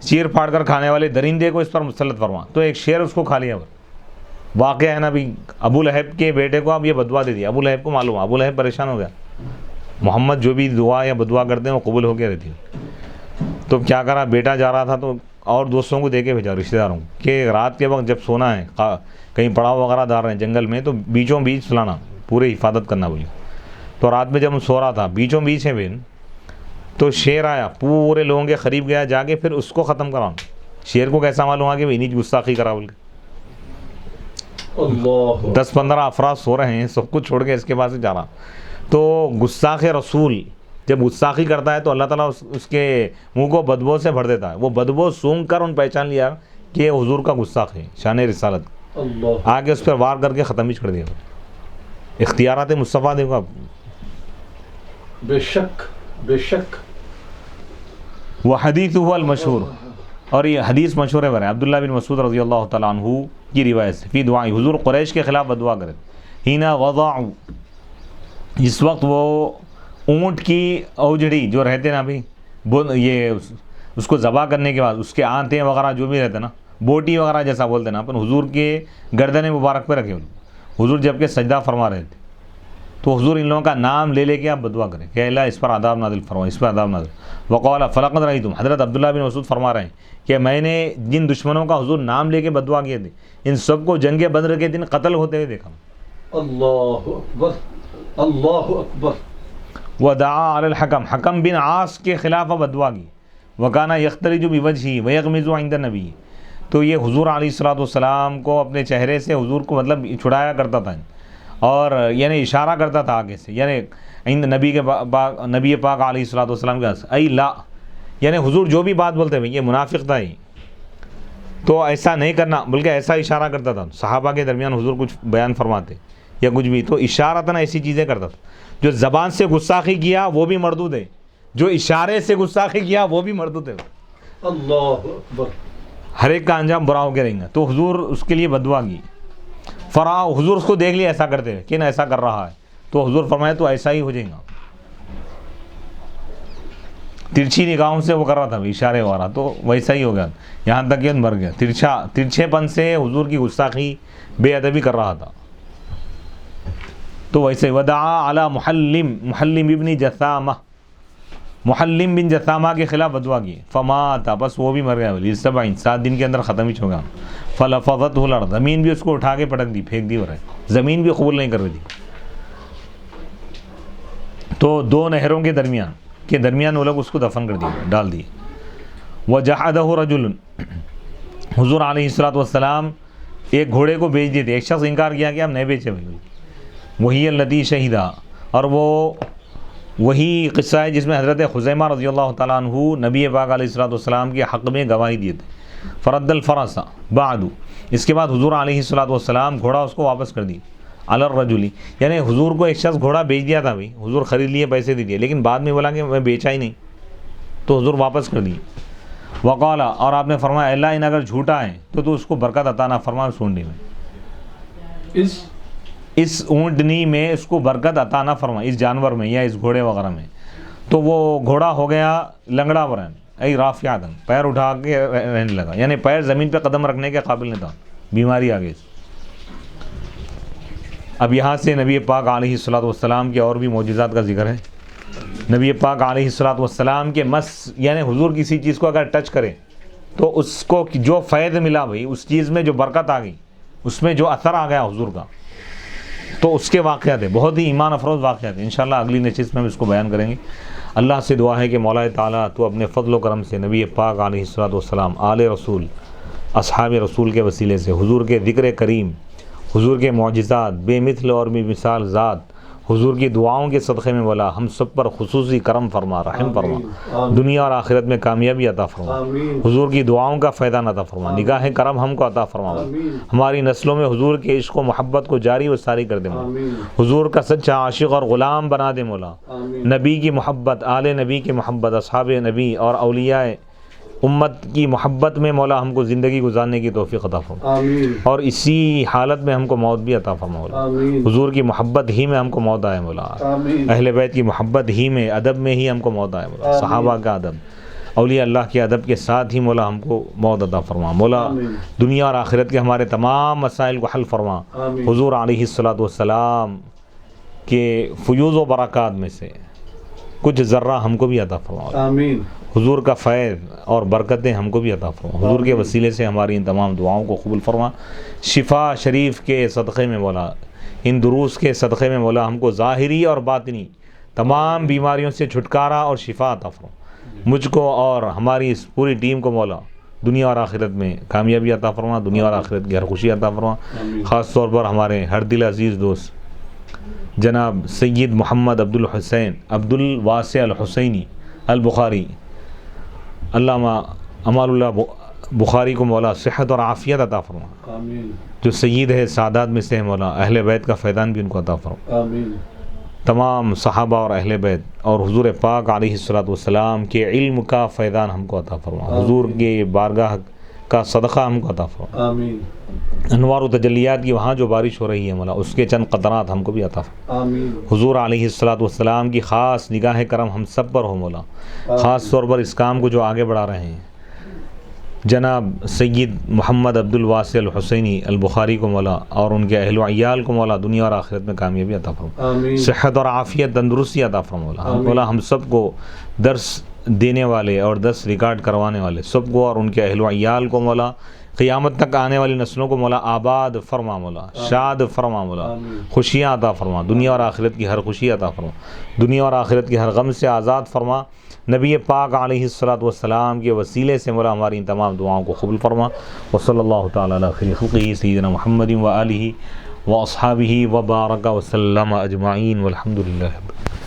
[SPEAKER 1] شیر پھاڑ کر کھانے والے درندے کو اس پر مسلط فرما. تو ایک شیر اس کو کھا لیا. واقعہ ہے نا بھی، ابو لہب کے بیٹے کو اب یہ بدعا دے دیا. ابو لہب کو معلوم، ابو لہب پریشان ہو گیا. محمد جو بھی دعا یا بدعا کرتے ہیں وہ قبول ہو کے رہتی ہے. تو کیا کرا، بیٹا جا رہا تھا تو اور دوستوں کو دے کے بھیجا، رشتہ داروں کو، کہ رات کے وقت جب سونا ہے، کہیں پڑاؤ وغیرہ ڈال رہے ہیں جنگل میں، تو بیچوں بیچ سلانا، پورے حفاظت کرنا بولی. تو رات میں جب ہم سو رہا تھا، بیچوں بیچ ہے بہن، تو شیر آیا، پورے لوگوں کے قریب گیا جا کے، پھر اس کو ختم کراؤں. شیر کو کیسا معلوم ہوا کہ انہیں گستاخی کرا بول کے. 10-15 افراد سو رہے ہیں، سب کچھ چھوڑ کے اس کے پاس جا رہا. تو گستاخ رسول جب گستاخی کرتا ہے تو اللہ تعالیٰ اس کے منہ کو بدبو سے بھر دیتا ہے. وہ بدبو سونگ کر ان پہچان لیا کہ یہ حضور کا گستاخ ہے، شان رسالت. آگے اس پر وار کر کے ختم ہی کر دیا. اختیارات مصطفیٰ دیکھو آپ.
[SPEAKER 2] بے شک بے شک.
[SPEAKER 1] وہ حدیث ہوا المشہور، اور یہ حدیث مشہور ہے عبداللہ بن مسعود رضی اللہ تعالیٰ عنہ کی روایت سے. فی دعائی، حضور قریش کے خلاف بدعا کرے. ہینا وضعوا، جس وقت وہ اونٹ کی اوجڑی جو رہتے نا ابھی، یہ اس کو ذبح کرنے کے بعد اس کے آنتیں وغیرہ جو بھی رہتے نا، بوٹی وغیرہ جیسا بولتے نا اپن، حضور کے گردن مبارک پہ رکھے. حضور جب کہ سجدہ فرما رہے تھے، تو حضور ان لوگوں کا نام لے کے آپ بدعا کریں کہ اللہ اس پر عذاب نازل فرما، اس پر عذاب نازل۔ وقال فلقد رأیتم، حضرت عبداللہ بن مسعود فرما رہے ہیں کہ میں نے جن دشمنوں کا حضور نام لے کے بدعا کیے تھے ان سب کو جنگ بدر کے دن قتل ہوتے ہوئے دیکھا۔
[SPEAKER 2] اللہ اکبر، اللہ اکبر۔
[SPEAKER 1] ودعا علی الحکم، حکم بن عاص کے خلاف بدعا کی۔ وکانا یخترج بوجہہ ویغمز عند النبی، تو یہ حضور علیہ الصلوۃ والسلام کو اپنے چہرے سے حضور کو مطلب چھڑایا کرتا تھا اور یعنی اشارہ کرتا تھا آگے سے، یعنی عند نبی پاک علیہ الصلوۃ والسلام کے ای لا، یعنی حضور جو بھی بات بولتے ہیں یہ منافق تھا ہی، تو ایسا نہیں کرنا، بلکہ ایسا اشارہ کرتا تھا۔ صحابہ کے درمیان حضور کچھ بیان فرماتے یا کچھ بھی تو اشارتاً ایسی چیزیں کرتا تھا۔ جو زبان سے گستاخی کیا وہ بھی مردود ہے، جو اشارے سے گستاخی کیا وہ بھی مردود ہے۔
[SPEAKER 2] اللہ اکبر۔
[SPEAKER 1] ہر ایک کا انجام برا ہو کے رہیں گا، تو حضور اس کے لیے بدعا کی۔ حضور اس کو دیکھ لیا ایسا کرتے ہوئے کہ نہ ایسا کر رہا ہے، تو حضور فرمایا تو ایسا ہی ہو جائے گا۔ ترچھی نگاہوں سے وہ کر رہا تھا اشارے وغیرہ، تو ویسا ہی ہو گیا، یہاں تک کہ مر گیا۔ ترچھے پن سے حضور کی گستاخی بے ادبی کر رہا تھا، تو ویسے ودعا علی محلم ابن جثامہ، محلم بن جثامہ کے خلاف بدعا کی۔ فمات، بس وہ بھی مر گیا، 7 دن کے اندر ختم ہی ہو گیا۔ فلفظتہ الارض، زمین بھی اس کو اٹھا کے پٹک دی، پھینک دی، اور زمین بھی قبول نہیں کر رہی تھی۔ تو 2 نہروں کے درمیان وہ لوگ اس کو دفن کر دیے، ڈال دیے۔ وجحدہ رجل، حضور علیہ الصلوۃ والسلام ایک گھوڑے کو بیچ دیے تھے، ایک شخص انکار کیا کہ ہم نہیں بیچے بھائی، وہی الذی شہیدہ، اور وہ وہی قصہ ہے جس میں حضرت خزیمہ رضی اللہ تعالیٰ عنہ نبی پاک علیہ الصلوۃ والسلام کے حق میں گواہی دیے تھے۔ فرد الفرس بعد، اس کے بعد حضور علیہ الصلوۃ والسلام گھوڑا اس کو واپس کر دی۔ علی الرجل، یعنی حضور کو ایک شخص گھوڑا بیچ دیا تھا بھائی، حضور خرید لیے، پیسے دے دیے، لیکن بعد میں بولا کہ میں بیچا ہی نہیں، تو حضور واپس کر دیے۔ وقال، اور آپ نے فرمایا اللہ ان اگر جھوٹا ہے تو اس کو برکت عطا نہ فرما اس اونٹنی میں، اس اونٹنی میں اس کو برکت عطا نہ فرما، اس جانور میں یا اس گھوڑے وغیرہ میں۔ تو وہ گھوڑا ہو گیا لنگڑا برہن، ای رافعاتن، پیر اٹھا کے رہنے لگا، یعنی پیر زمین پہ قدم رکھنے کے قابل نہیں تھا، بیماری آ گئی۔ اب یہاں سے نبی پاک علیہ الصلوۃ والسلام کے اور بھی معجزات کا ذکر ہے۔ نبی پاک علیہ الصلوۃ والسلام کے مس، یعنی حضور کسی چیز کو اگر ٹچ کرے تو اس کو جو فیض ملا بھائی، اس چیز میں جو برکت آ گئی، اس میں جو اثر آ گیا حضور کا، تو اس کے واقعات ہیں، بہت ہی ایمان افروز واقعات ہیں۔ انشاءاللہ اگلی نشست میں ہم اس کو بیان کریں گے۔ اللہ سے دعا ہے کہ مولا تعالیٰ تو اپنے فضل و کرم سے نبی پاک علیہ الصلوۃ والسلام، آل رسول، اصحاب رسول کے وسیلے سے حضور کے ذکر کریم، حضور کے معجزات، بے مثل اور بے مثال ذات، حضور کی دعاؤں کے صدقے میں مولا ہم سب پر خصوصی کرم فرما، رحم فرما، دنیا اور آخرت میں کامیابی عطا فرما، حضور کی دعاؤں کا فیضان عطا فرما، نگاہ کرم ہم کو عطا فرما، ہماری نسلوں میں حضور کے عشق و محبت کو جاری و ساری کر دے مولا، حضور کا سچا عاشق اور غلام بنا دے مولا، نبی کی محبت، آل نبی کی محبت، اصحاب نبی اور اولیاء امت کی محبت میں مولا ہم کو زندگی گزارنے کی توفیق عطا فرما، اور اسی حالت میں ہم کو موت بھی عطا فرما مولا، حضور کی محبت ہی میں ہم کو موت آئے مولا، اہل بیت کی محبت ہی میں، ادب میں ہی ہم کو موت آئے مولا، صحابہ کا ادب، اولیاء اللہ کے ادب کے ساتھ ہی مولا ہم کو موت عطا فرما مولا، دنیا اور آخرت کے ہمارے تمام مسائل کو حل فرما، حضور علیہ الصلوۃ والسلام کے فیوض و برکات میں سے کچھ ذرہ ہم کو بھی عطا فرما،
[SPEAKER 2] آمین۔
[SPEAKER 1] حضور کا فیض اور برکتیں ہم کو بھی عطا فرما، حضور کے وسیلے سے ہماری ان تمام دعاؤں کو قبول فرما، شفا شریف کے صدقے میں مولا، ان دروس کے صدقے میں مولا ہم کو ظاہری اور باطنی تمام بیماریوں سے چھٹکارا اور شفا عطا فرما، مجھ کو اور ہماری اس پوری ٹیم کو مولا دنیا اور آخرت میں کامیابی عطا فرما، دنیا اور آخرت کی ہر خوشی عطا فرما، خاص طور پر ہمارے ہر دل عزیز دوست جناب سید محمد عبد الحسین عبد الواسع الحسینی البخاری، علامہ امان اللہ بخاری کو مولا صحت اور عافیت عطا فرما،
[SPEAKER 2] آمین۔
[SPEAKER 1] جو سید ہے سعادات میں سے ہے مولا، اہل بیت کا فیضان بھی ان کو عطا فرما،
[SPEAKER 2] آمین۔
[SPEAKER 1] تمام صحابہ اور اہل بیت اور حضور پاک علیہ الصلوۃ والسلام کے علم کا فیضان ہم کو عطا فرما، حضور کے بارگاہ کا صدقہ ہم کو عطا فرما،
[SPEAKER 2] آمین۔
[SPEAKER 1] انوار و تجلیات کی وہاں جو بارش ہو رہی ہے مولا، اس کے چند قطرات ہم کو بھی عطا فرما،
[SPEAKER 2] آمین۔
[SPEAKER 1] حضور علیہ الصلوۃ والسلام کی خاص نگاہ کرم ہم سب پر ہو مولا، خاص طور پر اس کام کو جو آگے بڑھا رہے ہیں جناب سید محمد عبد الواسع الحسینی البخاری کو مولا اور ان کے اہل و عیال کو مولا دنیا اور آخرت میں کامیابی عطا فرما،
[SPEAKER 2] آمین
[SPEAKER 1] صحت اور عافیت تندرستی عطا فرما مولا۔
[SPEAKER 2] آمین۔
[SPEAKER 1] مولا ہم سب کو درس دینے والے اور درس ریکارڈ کروانے والے سب کو اور ان کے اہل و عیال کو مولا قیامت تک آنے والی نسلوں کو مولا آباد فرما مولا، شاد فرما مولا،
[SPEAKER 2] آمین۔
[SPEAKER 1] خوشیاں عطا فرما، دنیا اور آخرت کی ہر خوشی عطا فرما، دنیا اور آخرت کی ہر غم سے آزاد فرما۔ نبی پاک علیہ الصلوۃ والسلام کے وسیلے سے مولا ہماری ان تمام دعاؤں کو قبول فرما۔ وصلی اللہ تعالیٰ علی خیر خلقہ سیدنا محمد و آلہ و اصحابہ و بارک وسلم اجمعین والحمد للہ۔